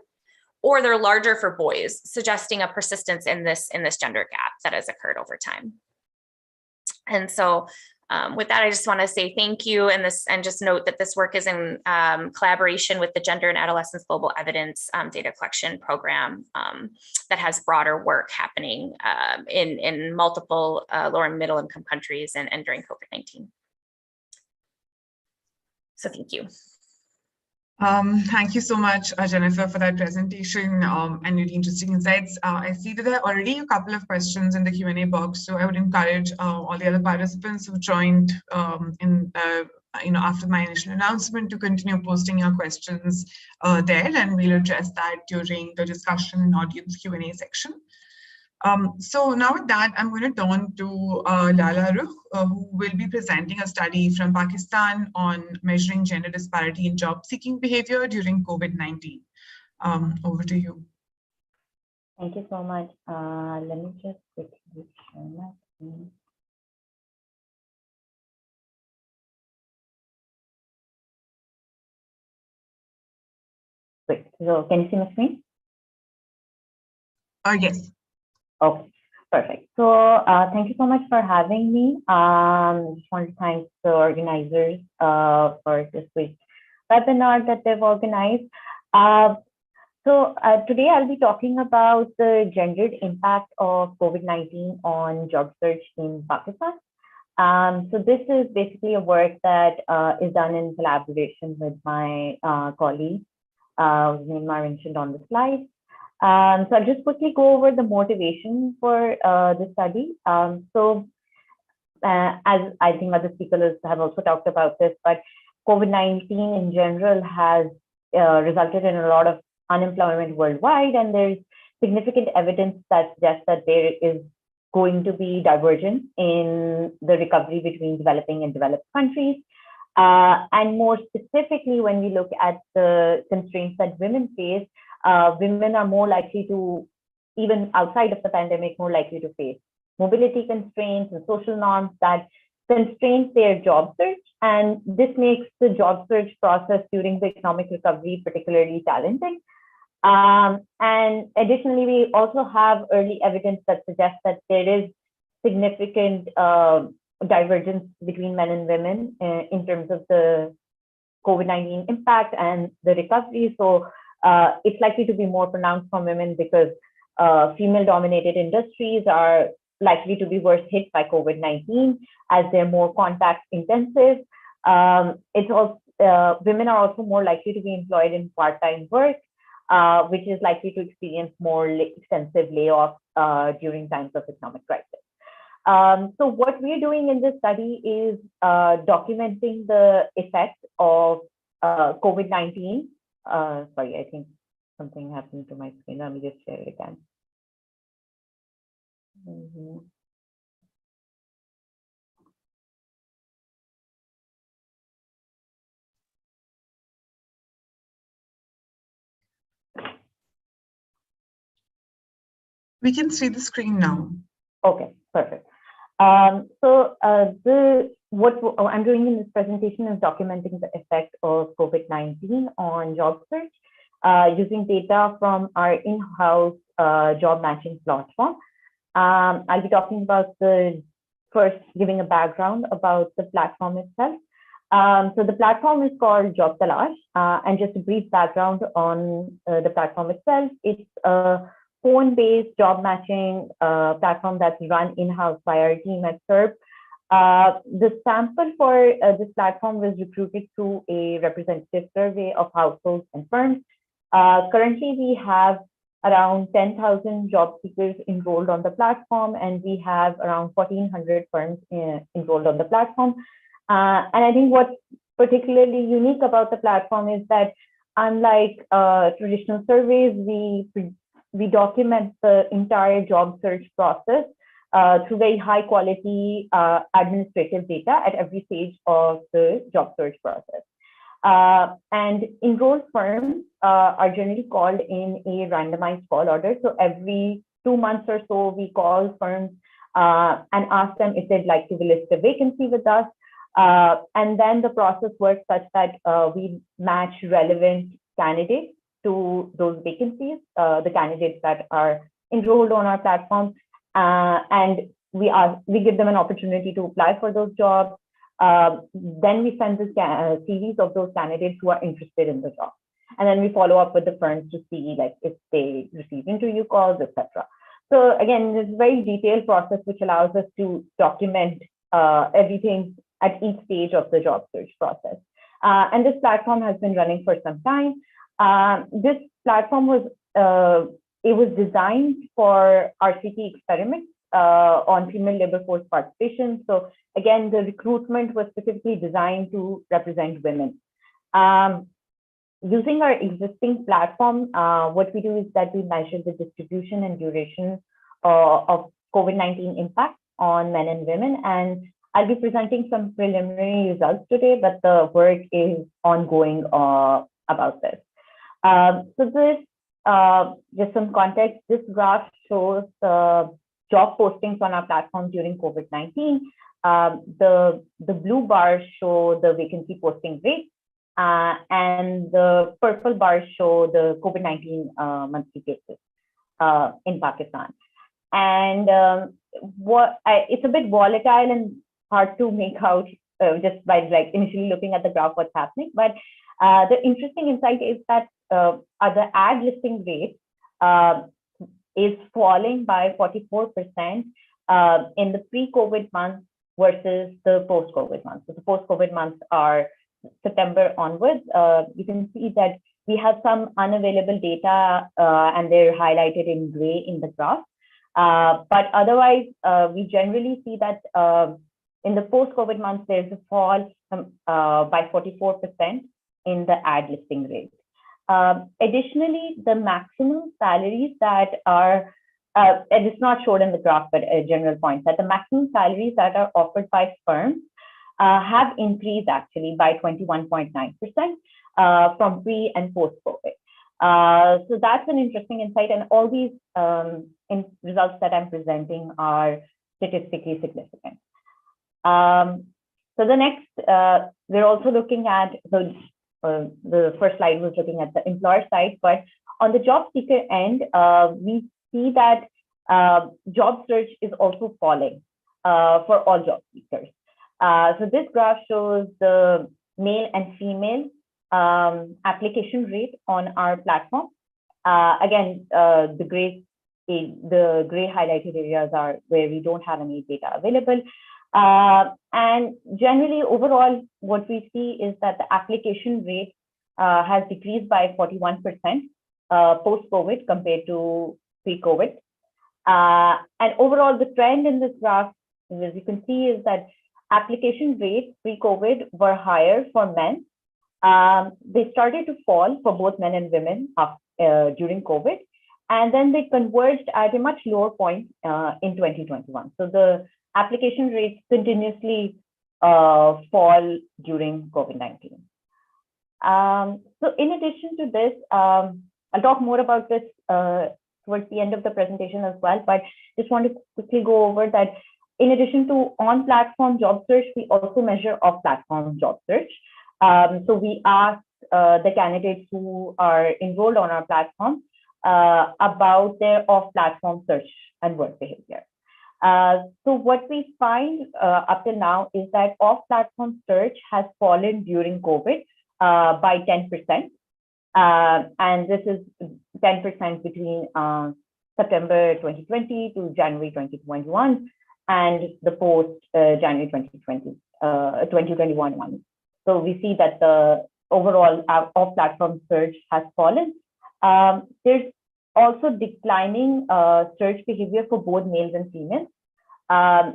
or they're larger for boys, suggesting a persistence in this gender gap that has occurred over time. And so with that, I just want to say thank you, and just note that this work is in collaboration with the Gender and Adolescence Global Evidence Data Collection Program that has broader work happening in multiple lower and middle income countries and during COVID-19. So thank you. Thank you so much, Jennifer, for that presentation and really interesting insights. I see that there are already a couple of questions in the Q&A box, so I would encourage all the other participants who joined after my initial announcement to continue posting your questions there, and we'll address that during the discussion and audience Q&A section. So now with that, I'm going to turn to Lala Rukh, who will be presenting a study from Pakistan on measuring gender disparity in job-seeking behavior during COVID-19. Over to you. Thank you so much. Let me just quickly share my screen. Wait, so can you see my screen? Yes. Okay, perfect. So thank you so much for having me. Just want to thank the organizers for this week's webinar that they've organized. So today I'll be talking about the gendered impact of COVID-19 on job search in Pakistan. So this is basically a work that is done in collaboration with my colleague, whose name I mentioned on the slide. So I'll just quickly go over the motivation for the study. So as I think other speakers have also talked about this, but COVID-19 in general has resulted in a lot of unemployment worldwide, and there's significant evidence that suggests that there is going to be divergence in the recovery between developing and developed countries. And more specifically, when we look at the constraints that women face, women are more likely to, even outside of the pandemic, more likely to face mobility constraints and social norms that constrain their job search. And this makes the job search process during the economic recovery particularly challenging. And additionally, we also have early evidence that suggests that there is significant divergence between men and women in terms of the COVID-19 impact and the recovery. So it's likely to be more pronounced for women because female-dominated industries are likely to be worse hit by COVID-19 as they're more contact intensive. It's also women are also more likely to be employed in part-time work, which is likely to experience more extensive layoffs during times of economic crisis. So what we're doing in this study is documenting the effect of COVID-19. Sorry, I think something happened to my screen. Let me just share it again. We can see the screen now. Okay, perfect. What I'm doing in this presentation is documenting the effect of COVID-19 on job search using data from our in-house job matching platform. I'll be talking about first giving a background about the platform itself. So the platform is called Job Talash, and just a brief background on the platform itself. It's a phone-based job matching platform that's run in-house by our team at SERP. The sample for this platform was recruited through a representative survey of households and firms. Currently, we have around 10,000 job seekers enrolled on the platform, and we have around 1,400 firms enrolled on the platform. And I think what's particularly unique about the platform is that unlike traditional surveys, we document the entire job search process through very high quality administrative data at every stage of the job search process. And enrolled firms are generally called in a randomized call order. So every 2 months or so, we call firms and ask them if they'd like to list a vacancy with us. And then the process works such that we match relevant candidates to those vacancies, the candidates that are enrolled on our platform. And we give them an opportunity to apply for those jobs. Then we send this series of those candidates who are interested in the job. And then we follow up with the firms to see like if they receive interview calls, etc. So again, this is a very detailed process which allows us to document everything at each stage of the job search process. And this platform has been running for some time. This platform was designed for RCT experiments on female labor force participation. So again, the recruitment was specifically designed to represent women. Using our existing platform, what we do is that we measure the distribution and duration of COVID-19 impact on men and women. And I'll be presenting some preliminary results today, but the work is ongoing about this. So this, just some context, this graph shows job postings on our platform during COVID-19. The blue bars show the vacancy posting rate, and the purple bars show the COVID-19 monthly cases in Pakistan. And it's a bit volatile and hard to make out just by like initially looking at the graph what's happening. But the interesting insight is that the ad listing rate is falling by 44% in the pre-COVID months versus the post-COVID months. So the post-COVID months are September onwards. You can see that we have some unavailable data and they're highlighted in gray in the graph. But otherwise, we generally see that in the post-COVID months, there's a fall by 44% in the ad listing rate. Additionally, the maximum salaries that are, and it's not shown in the graph, but a general point, that the maximum salaries that are offered by firms have increased actually by 21.9% from pre and post-COVID. So that's an interesting insight, and all these results that I'm presenting are statistically significant. So the next, we're also looking at, the first slide was looking at the employer side, but on the job seeker end, we see that job search is also falling for all job seekers. So this graph shows the male and female application rate on our platform. Again, the gray highlighted areas are where we don't have any data available. And generally, overall, what we see is that the application rate has decreased by 41% post-COVID compared to pre-COVID. And overall, the trend in this graph, as you can see, is that application rates pre-COVID were higher for men. They started to fall for both men and women during COVID, and then they converged at a much lower point in 2021. So the application rates continuously fall during COVID-19. So in addition to this, I'll talk more about this towards the end of the presentation as well, but just want to quickly go over that in addition to on-platform job search, we also measure off-platform job search. So we ask the candidates who are enrolled on our platform about their off-platform search and work behavior. So what we find up till now is that off-platform search has fallen during COVID by 10%. And this is 10% between September 2020 to January 2021 and the post January 2021 one. So we see that the overall off-platform search has fallen. There's also declining search behavior for both males and females. I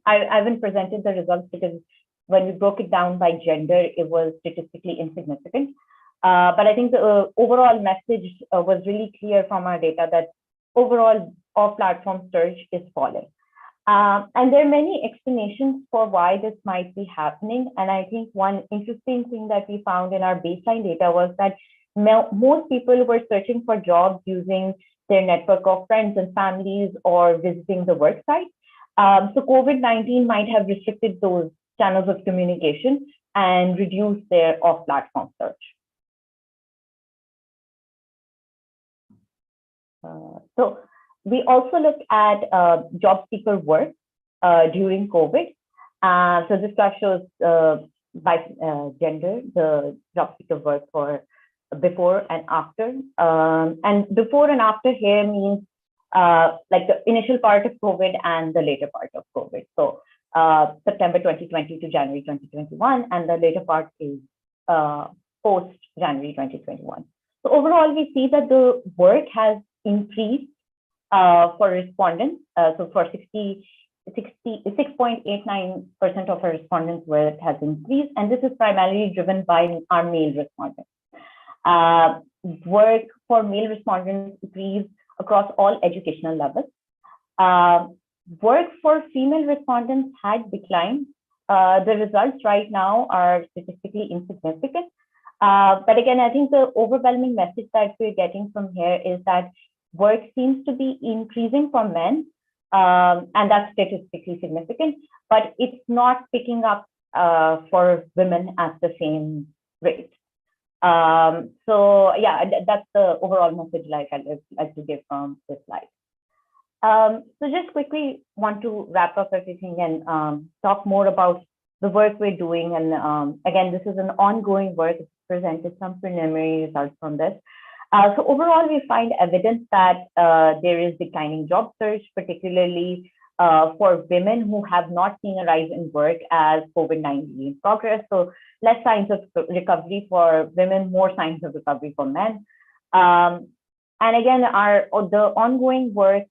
haven't presented the results because when we broke it down by gender, it was statistically insignificant. But I think the overall message was really clear from our data that overall off-platform search is falling. And there are many explanations for why this might be happening. And I think one interesting thing that we found in our baseline data was that most people were searching for jobs using their network of friends and families or visiting the work site. So COVID-19 might have restricted those channels of communication and reduced their off-platform search. So we also looked at job seeker work during COVID. So this graph shows by gender, the job seeker work for before and after. And before and after here means like the initial part of COVID and the later part of COVID. So September 2020 to January 2021, and the later part is post January 2021. So overall, we see that the work has increased for respondents. So for 6.89% of our respondents, work has increased, and this is primarily driven by our male respondents. Work for male respondents increased across all educational levels. Work for female respondents had declined. The results right now are statistically insignificant. But again, I think the overwhelming message that we're getting from here is that work seems to be increasing for men, and that's statistically significant, but it's not picking up for women at the same rate. So yeah, that's the overall message I'd like to give from this slide. So just quickly want to wrap up everything and talk more about the work we're doing. And again, this is an ongoing work. It's presented some preliminary results from this. So overall, we find evidence that there is declining job search, particularly for women who have not seen a rise in work as COVID-19 progress. So less signs of recovery for women, more signs of recovery for men. And again, there's ongoing work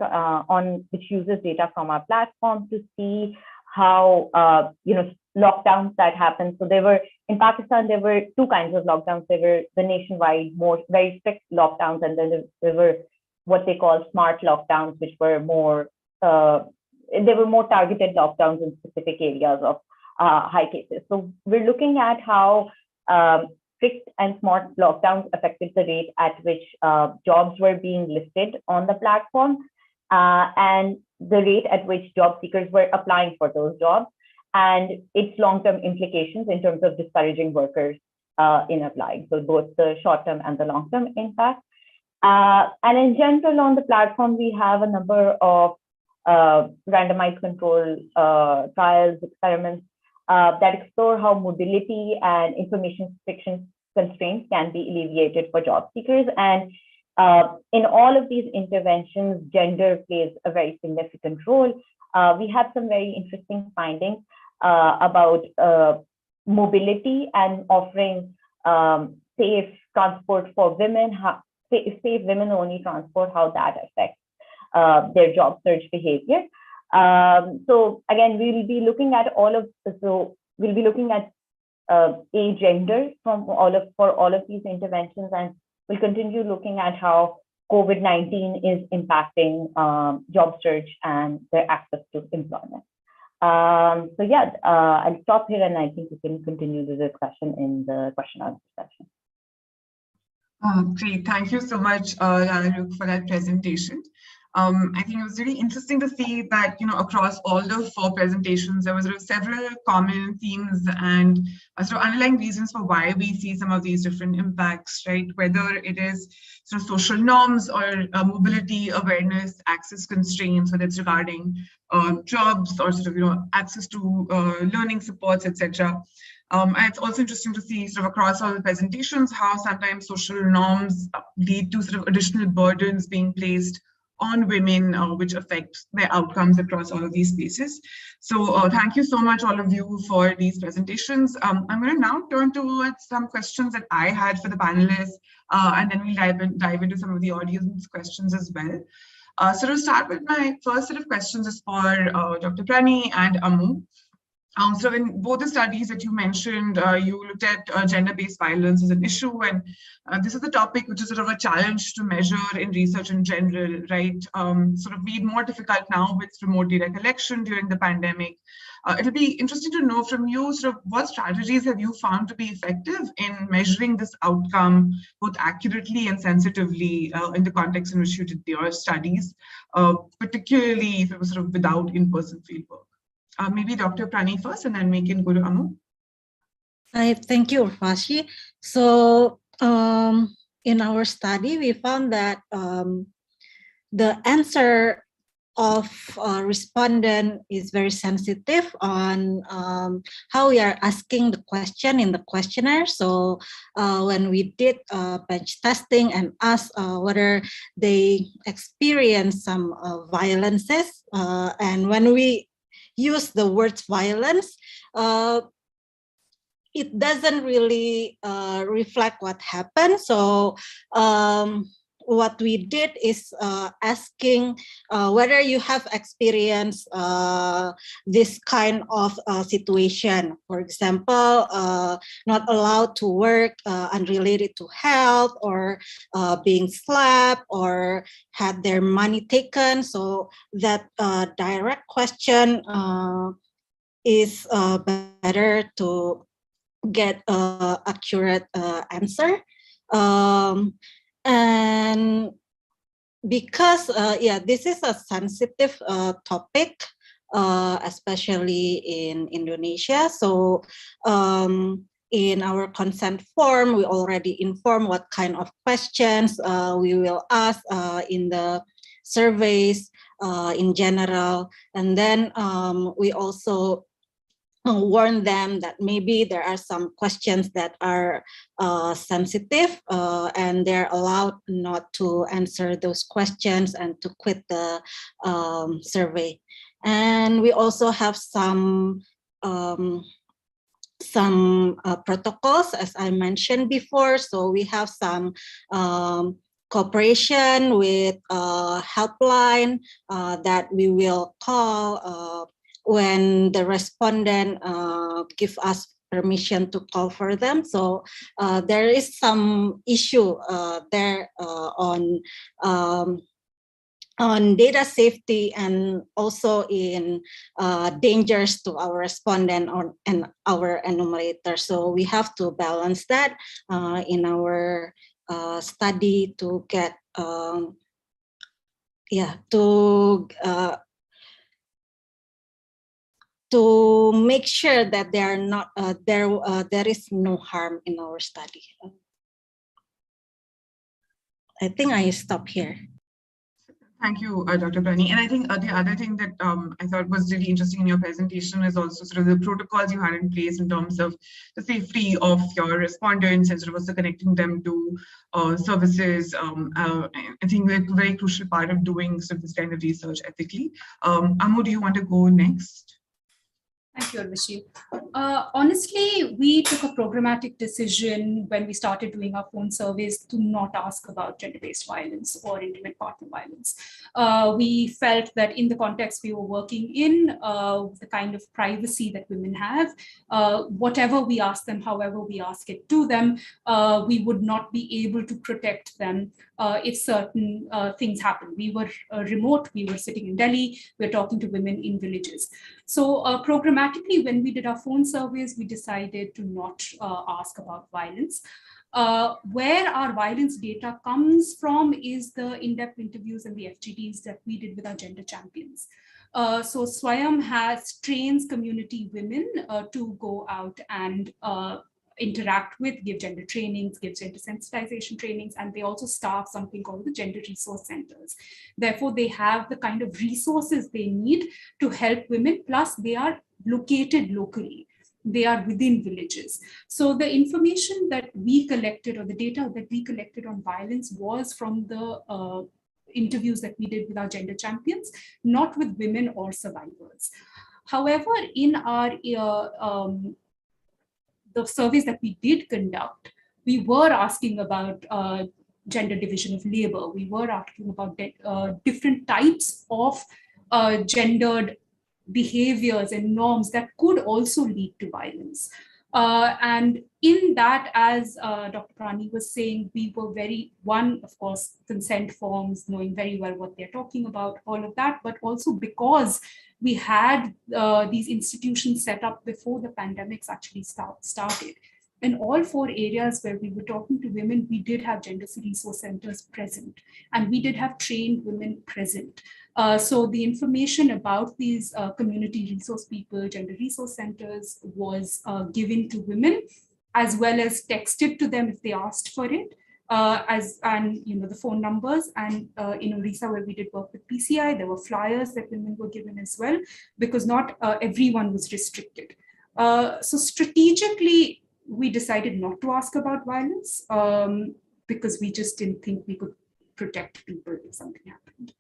on which uses data from our platform to see how lockdowns that happen. So in Pakistan, there were two kinds of lockdowns. There were the nationwide, very strict lockdowns, and then there were what they call smart lockdowns, which were more targeted lockdowns in specific areas of high cases. So we're looking at how strict and smart lockdowns affected the rate at which jobs were being listed on the platform, and the rate at which job seekers were applying for those jobs, and its long-term implications in terms of discouraging workers in applying. So both the short-term and the long-term impact. And in general, on the platform, we have a number of randomized control trials, experiments that explore how mobility and information restriction constraints can be alleviated for job seekers. And in all of these interventions, gender plays a very significant role. We have some very interesting findings about mobility and offering safe transport for women, safe women-only transport, how that affects their job search behavior. So again, we'll be looking at a gender for all of these interventions, and we'll continue looking at how COVID-19 is impacting job search and their access to employment. So yeah, I'll stop here, and I think we can continue the discussion in the question and answer session. Great, thank you so much, Rana, for that presentation. I think it was really interesting to see that, across all the 4 presentations, there was several common themes and sort of underlying reasons for why we see some of these different impacts, right? Whether it is sort of social norms or mobility, awareness, access constraints, whether it's regarding jobs or sort of, access to learning supports, etc. And it's also interesting to see sort of across all the presentations how sometimes social norms lead to sort of additional burdens being placed on women, which affect their outcomes across all of these spaces. So thank you so much, all of you, for these presentations. I'm going to now turn towards some questions that I had for the panelists, and then we'll dive into some of the audience questions as well. So to start with, my first set of questions is for Dr. Prani and Amu. So in both the studies that you mentioned, you looked at gender-based violence as an issue, and this is a topic which is sort of a challenge to measure in research in general, right? Sort of made more difficult now with remote data collection during the pandemic. It'll be interesting to know from you, sort of what strategies have you found to be effective in measuring this outcome both accurately and sensitively in the context in which you did your studies, particularly if it was sort of without in-person fieldwork. Maybe Dr. Prani first, and then we can go to Amu. Thank you, Urvashi. So in our study, we found that the answer of respondent is very sensitive on how we are asking the question in the questionnaire. So when we did bench testing and asked whether they experience some violences, and when we use the words violence, it doesn't really reflect what happened. So what we did is asking whether you have experienced this kind of situation. For example, not allowed to work unrelated to health, or being slapped, or had their money taken. So that direct question is better to get an accurate answer. And because, this is a sensitive topic, especially in Indonesia. So in our consent form, we already inform what kind of questions we will ask in the surveys in general. And then we also warn them that maybe there are some questions that are sensitive, and they're allowed not to answer those questions and to quit the survey. And we also have some protocols, as I mentioned before. So we have some cooperation with helpline that we will call when the respondent give us permission to call for them. So there is some issue there on data safety, and also in dangers to our respondent and our enumerator. So we have to balance that in our study to get to make sure that they are not there is no harm in our study. I think I stop here. Thank you, Dr. Prani. And I think the other thing that I thought was really interesting in your presentation is also sort of the protocols you had in place in terms of the safety of your respondents and sort of also connecting them to services. I think a very crucial part of doing sort of this kind of research ethically. Amu, do you want to go next? Thank you, Urvashi. Honestly, we took a programmatic decision when we started doing our phone surveys to not ask about gender-based violence or intimate partner violence. We felt that in the context we were working in, the kind of privacy that women have, whatever we ask them, however we ask it to them, we would not be able to protect them if certain things happen. We were remote, we were sitting in Delhi, we were talking to women in villages. So programmatically, when we did our phone surveys, we decided to not ask about violence. Where our violence data comes from is the in-depth interviews and the FGDs that we did with our gender champions. So Swayam trains community women to go out and interact with, give gender trainings, give gender sensitization trainings, and they also staff something called the gender resource centers. Therefore, they have the kind of resources they need to help women, plus they are located locally. They are within villages. So the information that we collected, or the data that we collected on violence, was from the interviews that we did with our gender champions, not with women or survivors. However, in our the surveys that we did conduct, we were asking about gender division of labor. We were asking about different types of gendered behaviors and norms that could also lead to violence. And in that, as Dr. Prani was saying, we were of course, consent forms, knowing very well what they're talking about, all of that, but also because we had these institutions set up before the pandemics actually started. In all 4 areas where we were talking to women, we did have gender resource centers present, and we did have trained women present. So the information about these community resource people, gender resource centers was given to women, as well as texted to them if they asked for it, and the phone numbers. And in Orissa, where we did work with PCI, there were flyers that women were given as well, because not everyone was restricted. So strategically, we decided not to ask about violence because we just didn't think we could protect people if something happened.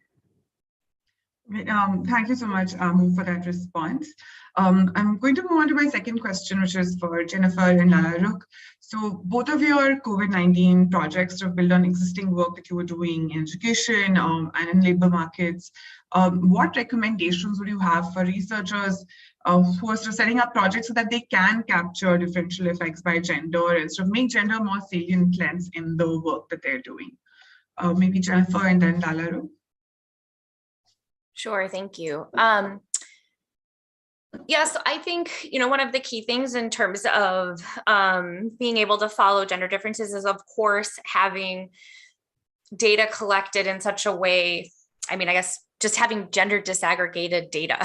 Thank you so much, Amu, for that response. I'm going to move on to my second question, which is for Jennifer and Lalaruk. So both of your COVID-19 projects are built on existing work that you were doing in education and in labor markets. What recommendations would you have for researchers who are setting up projects so that they can capture differential effects by gender and sort of make gender more salient lens in the work that they're doing? Maybe Jennifer and then Lalaruk. Sure, thank you. Yes, I think, one of the key things in terms of being able to follow gender differences is, of course, having data collected in such a way, I guess, just having gender disaggregated data,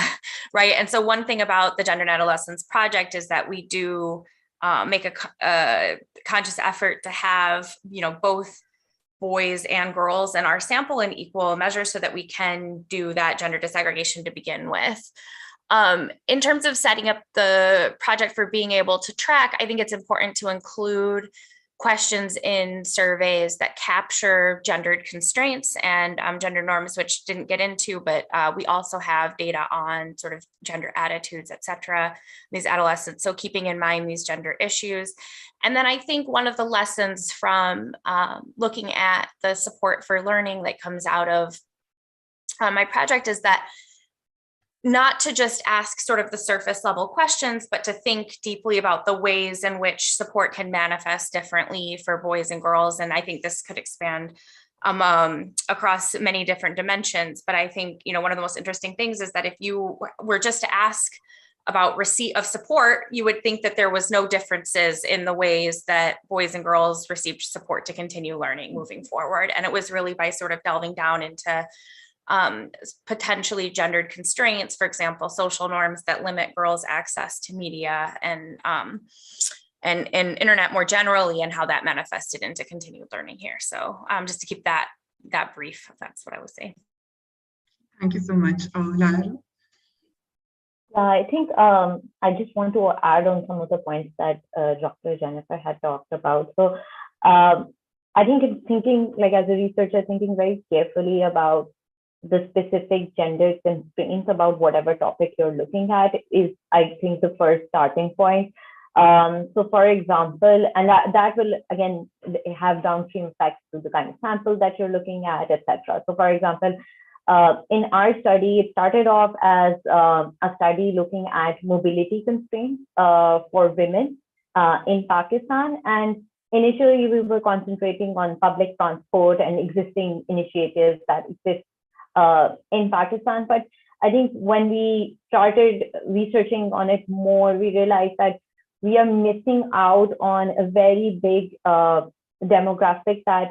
right? And so one thing about the Gender and Adolescence Project is that we do make a conscious effort to have, both boys and girls in our sample in equal measure so that we can do that gender disaggregation to begin with. In terms of setting up the project for being able to track, I think it's important to include questions in surveys that capture gendered constraints and gender norms, which didn't get into, but we also have data on sort of gender attitudes, et cetera, these adolescents. So keeping in mind these gender issues. And then I think one of the lessons from looking at the support for learning that comes out of my project is that not to just ask sort of the surface level questions, but to think deeply about the ways in which support can manifest differently for boys and girls. And I think this could expand across many different dimensions. But I think, one of the most interesting things is that if you were just to ask about receipt of support, you would think that there was no differences in the ways that boys and girls received support to continue learning moving forward. And it was really by sort of delving down into potentially gendered constraints, for example, social norms that limit girls' access to media and internet more generally, and how that manifested into continued learning here. So just to keep that brief, that's what I would say. Thank you so much. Lara? I think I just want to add on some of the points that Dr. Jennifer had talked about. So I think it's thinking, like as a researcher, thinking very carefully about the specific gender constraints about whatever topic you're looking at is, I think, the first starting point. So for example, and that will again have downstream effects to the kind of sample that you're looking at, etc. So for example, in our study, it started off as a study looking at mobility constraints for women in Pakistan. And initially, we were concentrating on public transport and existing initiatives that exist in Pakistan. But I think when we started researching on it more, we realized that we are missing out on a very big demographic that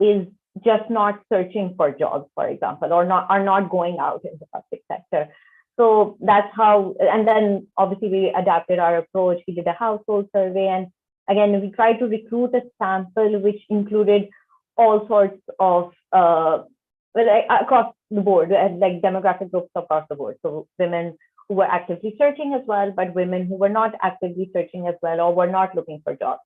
is just not searching for jobs, for example, or are not going out in the public sector. So that's how, and then obviously we adapted our approach. We did a household survey, and again, we tried to recruit a sample which included all sorts of across the board, like demographic groups across the board. So women who were actively searching as well, but women who were not actively searching as well, or were not looking for jobs.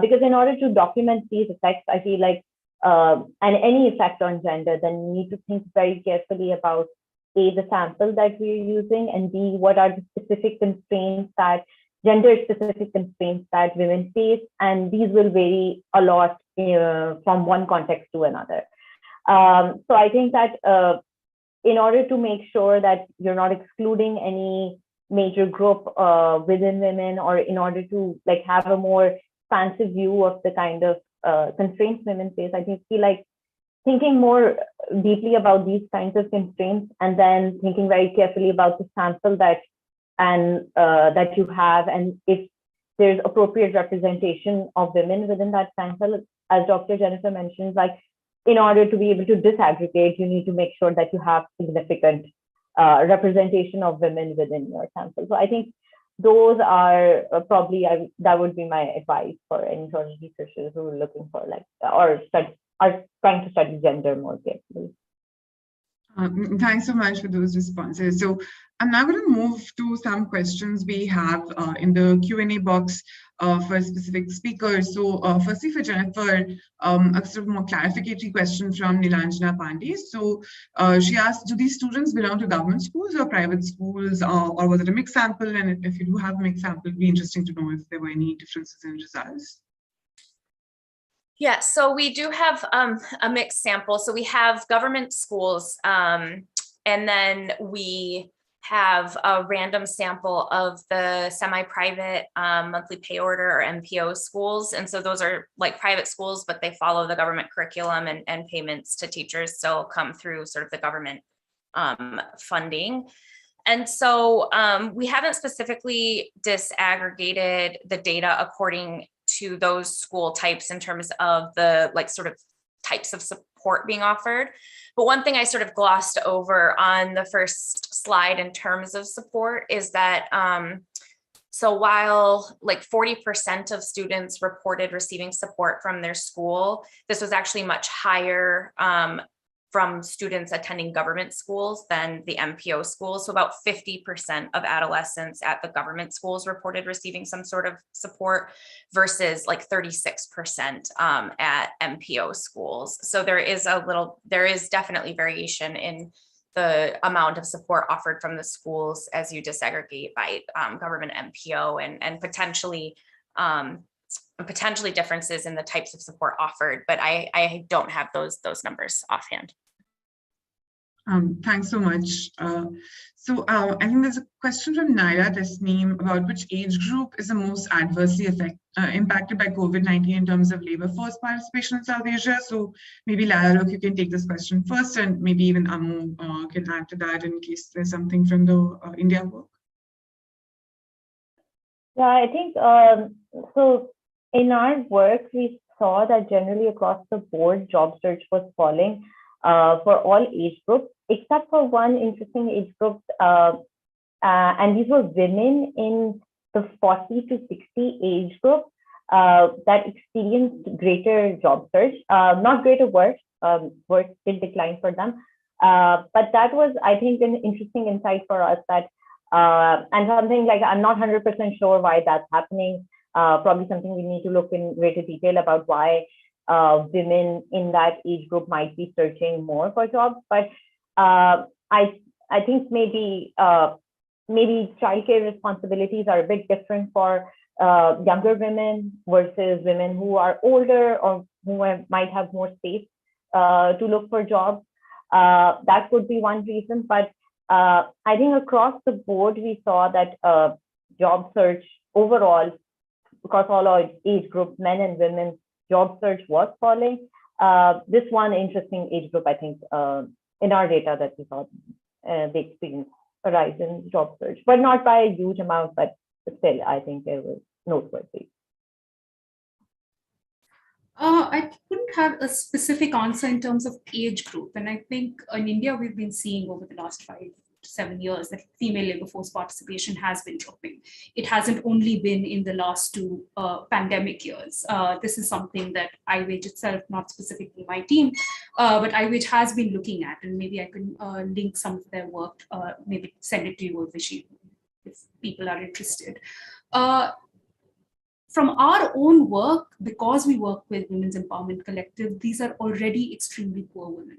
Because in order to document these effects, I feel like and any effect on gender, then we need to think very carefully about A, the sample that we're using, and B, what are the specific constraints that gender-specific constraints that women face, and these will vary a lot from one context to another. So I think that in order to make sure that you're not excluding any major group within women, or in order to like have a more expansive view of the kind of constraints women face, I feel like thinking more deeply about these kinds of constraints, and then thinking very carefully about the sample that you have, and if there's appropriate representation of women within that sample, as Dr. Jennifer mentioned, like in order to be able to disaggregate, you need to make sure that you have significant representation of women within your sample. So I think those are probably, that would be my advice for any sort of researchers who are looking for like, or are trying to study gender more carefully. Thanks so much for those responses. So I'm now going to move to some questions we have in the Q&A box for specific speakers. So firstly for Jennifer, a sort of more clarificatory question from Nilanjana Pandey. So she asked, do these students belong to government schools or private schools, or was it a mixed sample? And if you do have a mixed sample, it'd be interesting to know if there were any differences in results. Yeah, so we do have a mixed sample. So we have government schools, and then we have a random sample of the semi-private monthly pay order or MPO schools. And so those are like private schools, but they follow the government curriculum, and payments to teachers still come through sort of the government funding. And so we haven't specifically disaggregated the data according to those school types in terms of the like sort of types of support being offered. But one thing I sort of glossed over on the first slide in terms of support is that so while like 40% of students reported receiving support from their school, this was actually much higher from students attending government schools than the MPO schools. So about 50% of adolescents at the government schools reported receiving some sort of support versus like 36% at MPO schools. So there is definitely variation in the amount of support offered from the schools as you disaggregate by government MPO, and potentially differences in the types of support offered, but I don't have those numbers offhand. Thanks so much. So I think there's a question from Naira Tasneem about which age group is the most adversely impacted by COVID-19 in terms of labor force participation in South Asia. So maybe Lara, you can take this question first, and maybe even Amu can add to that in case there's something from the India work. Yeah, I think so. In our work, we saw that generally across the board, job search was falling for all age groups, except for one interesting age group, and these were women in the 40 to 60 age group that experienced greater job search, not greater work. Work did decline for them, but that was, I think, an interesting insight for us that, and something like I'm not 100% sure why that's happening. Probably something we need to look in greater detail about why women in that age group might be searching more for jobs. But I think maybe childcare responsibilities are a bit different for younger women versus women who are older or who might have more space to look for jobs. That could be one reason. But I think across the board, we saw that job search overall, across all our age groups, men and women, job search was falling. This one interesting age group, I think, in our data that we saw, they experienced a rise in job search, but not by a huge amount, but still, I think it was noteworthy. I couldn't have a specific answer in terms of age group. And I think in India, we've been seeing over the last 5 to 7 years that female labor force participation has been dropping. It hasn't only been in the last 2 pandemic years. This is something that IWage itself, not specifically my team, but IWage has been looking at, and maybe I can link some of their work, maybe send it to you, Vishy, if people are interested. from our own work, because we work with Women's Empowerment Collective, these are already extremely poor women.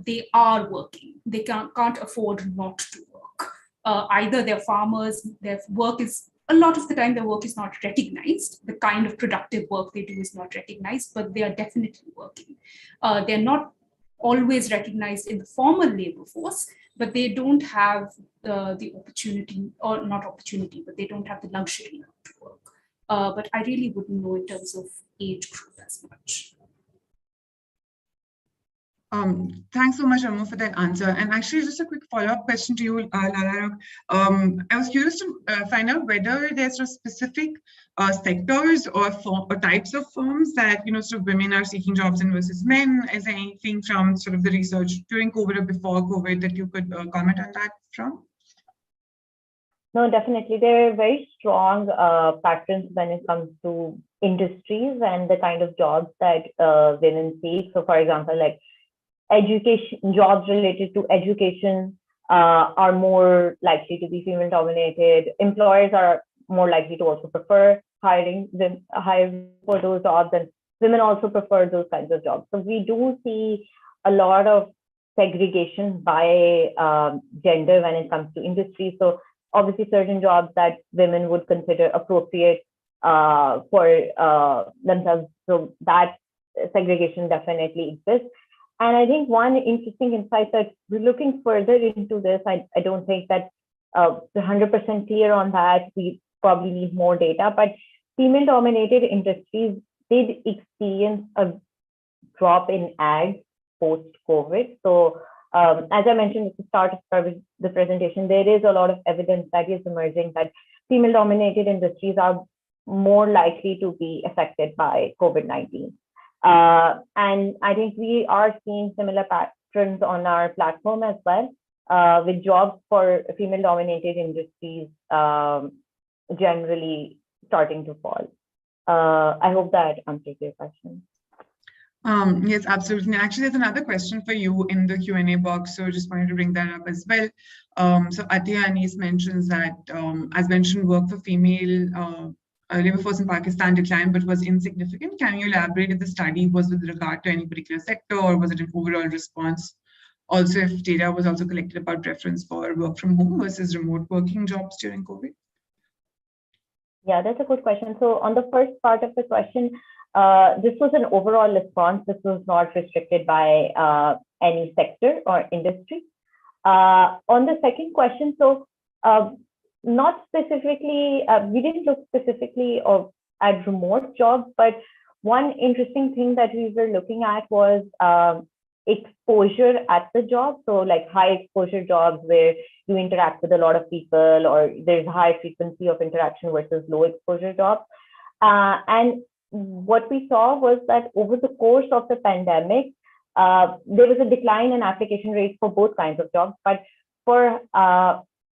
They are working. They can't afford not to work. Either they're farmers, their work is, a lot of the time their work is not recognized. The kind of productive work they do is not recognized, but they are definitely working. They're not always recognized in the formal labor force, but they don't have the opportunity, or not opportunity, but they don't have the luxury to work. But I really wouldn't know in terms of age group as much. Thanks so much, Amo, for that answer. And actually, just a quick follow-up question to you, Lala. I was curious to find out whether there's a specific sectors or types of firms that sort of women are seeking jobs in versus men. Is there anything from sort of the research during COVID or before COVID that you could comment on that from? No, definitely. There are very strong patterns when it comes to industries and the kind of jobs that women seek. So, for example, like education, jobs related to education are more likely to be female dominated. Employers are more likely to also prefer hire for those jobs, and women also prefer those kinds of jobs. So we do see a lot of segregation by gender when it comes to industry. So obviously certain jobs that women would consider appropriate for themselves. So that segregation definitely exists. And I think one interesting insight that we're looking further into this, I don't think that 100% clear on that. We probably need more data, but female-dominated industries did experience a drop in ads post-COVID. So as I mentioned at the start of the presentation, there is a lot of evidence that is emerging that female-dominated industries are more likely to be affected by COVID-19. And I think we are seeing similar patterns on our platform as well, with jobs for female-dominated industries generally starting to fall. I hope that answers your question. Yes, absolutely. Actually, there's another question for you in the Q&A box, so just wanted to bring that up as well. So Atiya Anis mentions that, as mentioned, work for female labor force in Pakistan declined, but was insignificant. Can you elaborate if the study was with regard to any particular sector, or was it an overall response? Also, if data was also collected about preference for work from home versus remote working jobs during COVID? Yeah, that's a good question. So on the first part of the question, this was an overall response. This was not restricted by any sector or industry. On the second question, so not specifically, we didn't look specifically at remote jobs, but one interesting thing that we were looking at was exposure at the job. So like high exposure jobs where you interact with a lot of people, or there's high frequency of interaction versus low exposure jobs. And what we saw was that over the course of the pandemic, there was a decline in application rates for both kinds of jobs. But for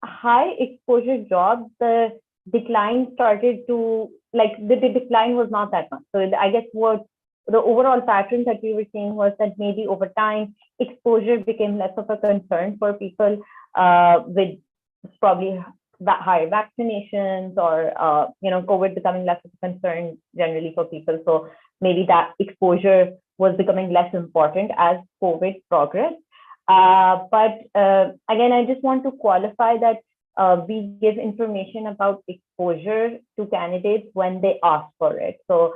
high exposure jobs, the decline started to, the decline was not that much. So I guess what the overall pattern that we were seeing was that maybe over time, exposure became less of a concern for people with probably higher vaccinations, or COVID becoming less of a concern generally for people. So maybe that exposure was becoming less important as COVID progressed. But again, I just want to qualify that we give information about exposure to candidates when they ask for it. So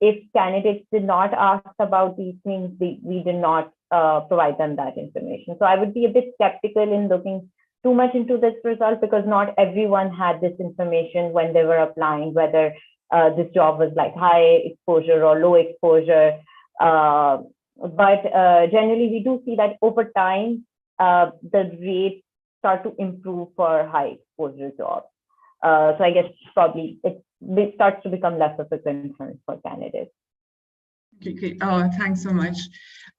if candidates did not ask about these things, we did not provide them that information. So I would be a bit skeptical in looking too much into this result, because not everyone had this information when they were applying, whether this job was like high exposure or low exposure. But generally, we do see that over time, the rates start to improve for high exposure jobs. So I guess probably it starts to become less of a concern for candidates. Okay, thanks so much.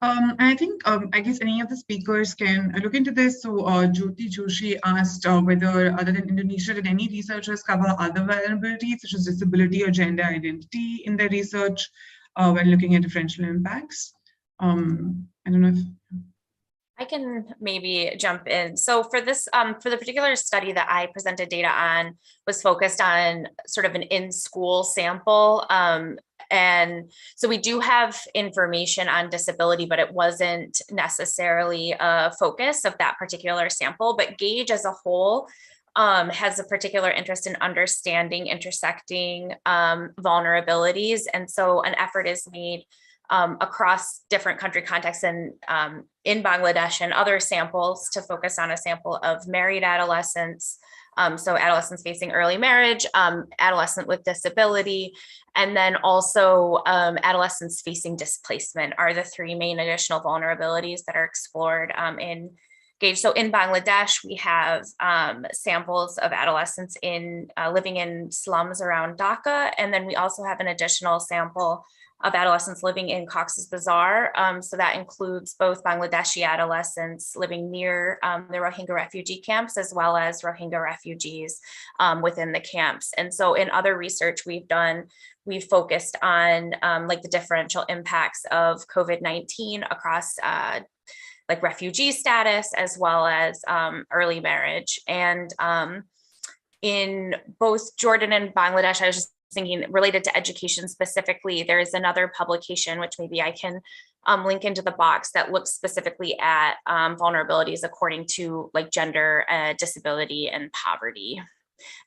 I think, I guess any of the speakers can look into this. So Jyoti Joshi asked whether, other than Indonesia, did any researchers cover other vulnerabilities such as disability or gender identity in their research when looking at differential impacts? I don't know if... I can maybe jump in. So for this, for the particular study that I presented data on was focused on sort of an in-school sample. And so we do have information on disability, but it wasn't necessarily a focus of that particular sample. But GAGE as a whole has a particular interest in understanding intersecting vulnerabilities. And so an effort is made across different country contexts and in Bangladesh and other samples to focus on a sample of married adolescents. So adolescents facing early marriage, adolescent with disability, and then also adolescents facing displacement are the three main additional vulnerabilities that are explored in GAGE. So in Bangladesh, we have samples of adolescents in living in slums around Dhaka, and then we also have an additional sample of adolescents living in Cox's Bazar. So that includes both Bangladeshi adolescents living near the Rohingya refugee camps, as well as Rohingya refugees within the camps. And so in other research we've focused on like the differential impacts of COVID-19 across like refugee status, as well as early marriage. And in both Jordan and Bangladesh, I was just thinking related to education specifically, there is another publication, which maybe I can link into the box, that looks specifically at vulnerabilities according to like gender, disability, and poverty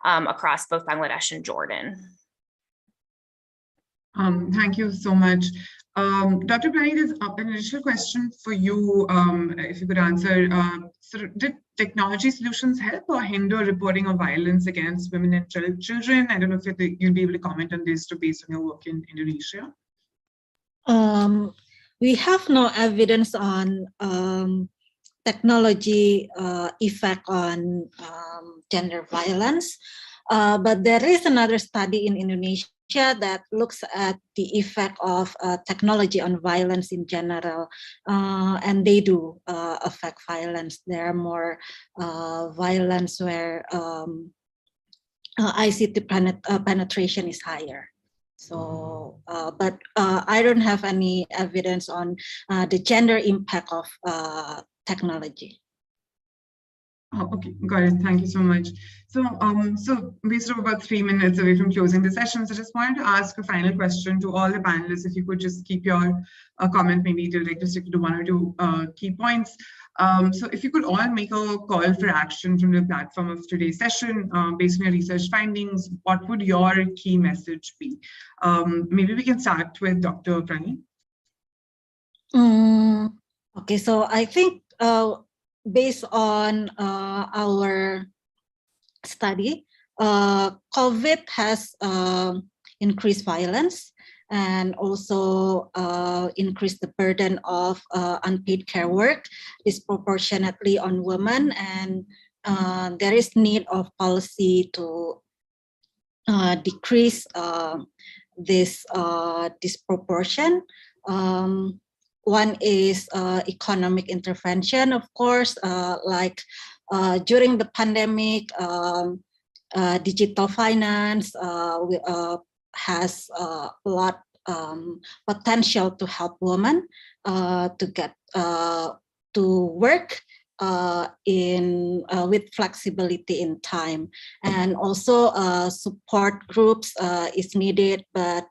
across both Bangladesh and Jordan. Thank you so much. Dr. Pranay, there's an initial question for you, if you could answer. So did technology solutions help or hinder reporting of violence against women and children? I don't know if you'll be able to comment on this based on your work in Indonesia. We have no evidence on technology effect on gender violence, but there is another study in Indonesia that looks at the effect of technology on violence in general, and they do affect violence. There are more violence where ICT penetration is higher. So, but I don't have any evidence on the gender impact of technology. Oh, okay, got it. Thank you so much. So, we're sort of about 3 minutes away from closing the session. So, just wanted to ask a final question to all the panelists. If you could just keep your comment maybe to like just stick to 1 or 2 key points. So, if you could all make a call for action from the platform of today's session based on your research findings, what would your key message be? Maybe we can start with Dr. Pranay. Okay, so I think based on our study, COVID has increased violence and also increased the burden of unpaid care work disproportionately on women, and there is need of policy to decrease this disproportion. One is economic intervention, of course, like during the pandemic, digital finance has a lot potential to help women to get to work with flexibility in time, and also support groups is needed. But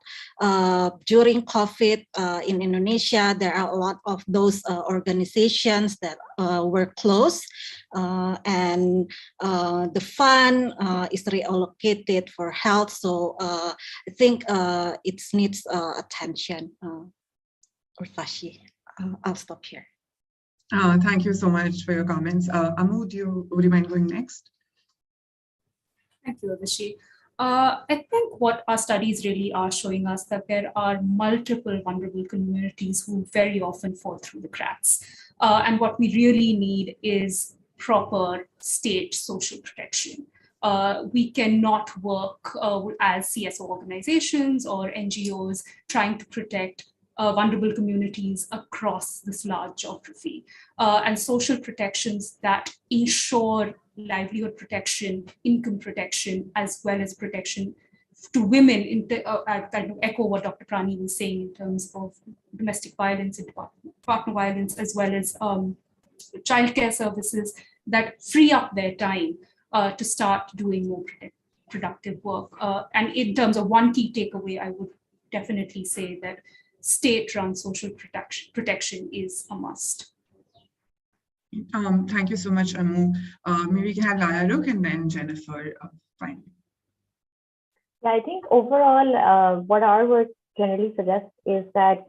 during COVID in Indonesia, there are a lot of those organizations that were closed, and the fund is reallocated for health. So I think it needs attention. Urvashi, I'll stop here. Thank you so much for your comments. Amu, would you mind going next? Thank you, Urvashi. I think what our studies really are showing us that there are multiple vulnerable communities who very often fall through the cracks. And what we really need is proper state social protection. We cannot work as CSO organizations or NGOs trying to protect vulnerable communities across this large geography, and social protections that ensure livelihood protection, income protection, as well as protection to women. I kind of echo what Dr. Pranay was saying in terms of domestic violence and partner violence, as well as childcare services that free up their time to start doing more productive work. And in terms of one key takeaway, I would definitely say that state-run social protection is a must. Thank you so much, Amu. Maybe we can have Laya look and then Jennifer finally. Yeah, I think overall, what our work generally suggests is that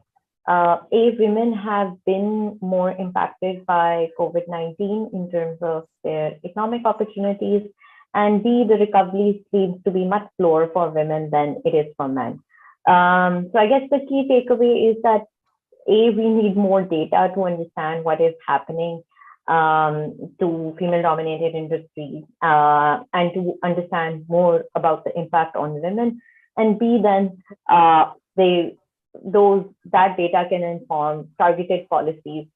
women have been more impacted by COVID-19 in terms of their economic opportunities, and B, the recovery seems to be much slower for women than it is for men. So I guess the key takeaway is that we need more data to understand what is happening to female-dominated industries and to understand more about the impact on women. And B, then that data can inform targeted policies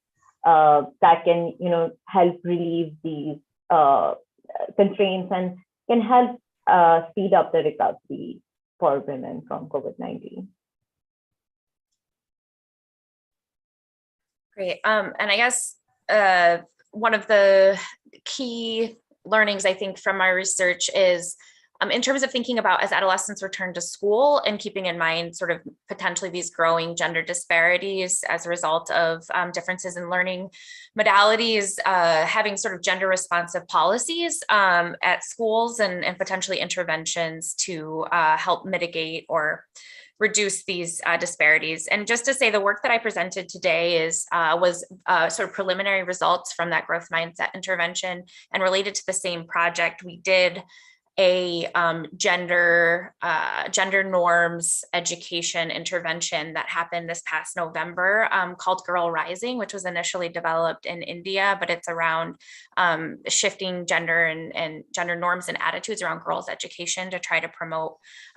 that can help relieve these constraints and can help speed up the recovery for women from COVID-19. Great. And I guess one of the key learnings I think from my research is in terms of thinking about as adolescents return to school and keeping in mind sort of potentially these growing gender disparities as a result of differences in learning modalities, having sort of gender responsive policies at schools and potentially interventions to help mitigate or reduce these disparities. And just to say, the work that I presented today was sort of preliminary results from that growth mindset intervention. And related to the same project, we did a gender norms education intervention that happened this past November called Girl Rising, which was initially developed in India, but it's around shifting gender and gender norms and attitudes around girls' education to try to promote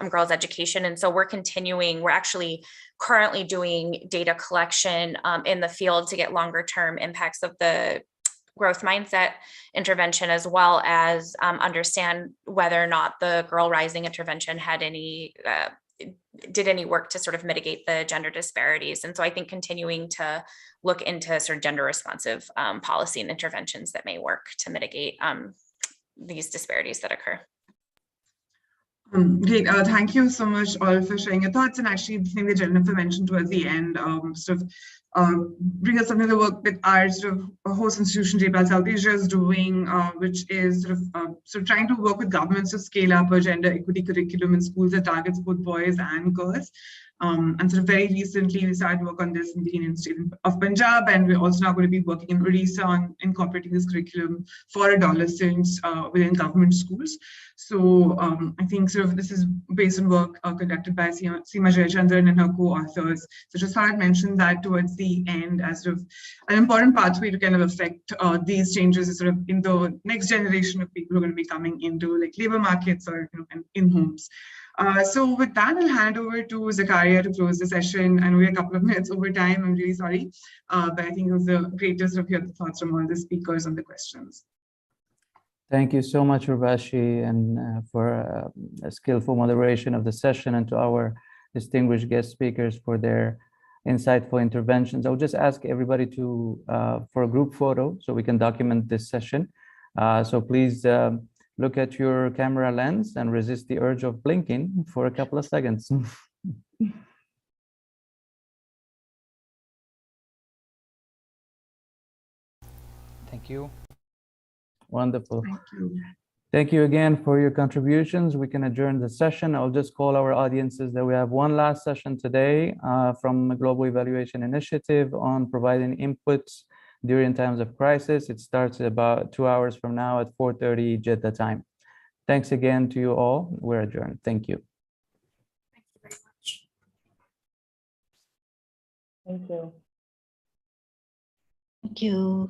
girls' education. And so we're actually currently doing data collection in the field to get longer term impacts of the growth mindset intervention, as well as understand whether or not the Girl Rising intervention had did any work to sort of mitigate the gender disparities. And so I think continuing to look into sort of gender responsive policy and interventions that may work to mitigate these disparities that occur. Great. Thank you so much all for sharing your thoughts. And actually, the thing that Jennifer mentioned towards the end sort of bring us some of the work that our sort of host institution, JPAL South Asia, is doing, which is sort of trying to work with governments to scale up a gender equity curriculum in schools that targets both boys and girls. And sort of very recently, we started work on this in the Indian state of Punjab, and we're also now going to be working in Odisha on incorporating this curriculum for adolescents within government schools. So I think sort of this is based on work conducted by Seema Jayachandran and her co-authors. So just thought I'd mention that towards the end as sort of an important pathway to kind of affect these changes is sort of in the next generation of people who are going to be coming into like labor markets or in homes. So with that, I'll hand over to Zakaria to close the session. I know we're a couple of minutes over time. I'm really sorry, but I think it was great to sort of hear the thoughts from all the speakers on the questions. Thank you so much, Urvashi, and for a skillful moderation of the session, and to our distinguished guest speakers for their insightful interventions. I'll just ask everybody to for a group photo so we can document this session. So please look at your camera lens and resist the urge of blinking for a couple of seconds. Thank you. Wonderful. Thank you. Thank you again for your contributions. We can adjourn the session. I'll just call our audiences that we have one last session today from the Global Evaluation Initiative on providing inputs during times of crisis. It starts about 2 hours from now at 4:30 Jeddah time. Thanks again to you all. We're adjourned. Thank you. Thank you very much. Thank you. Thank you.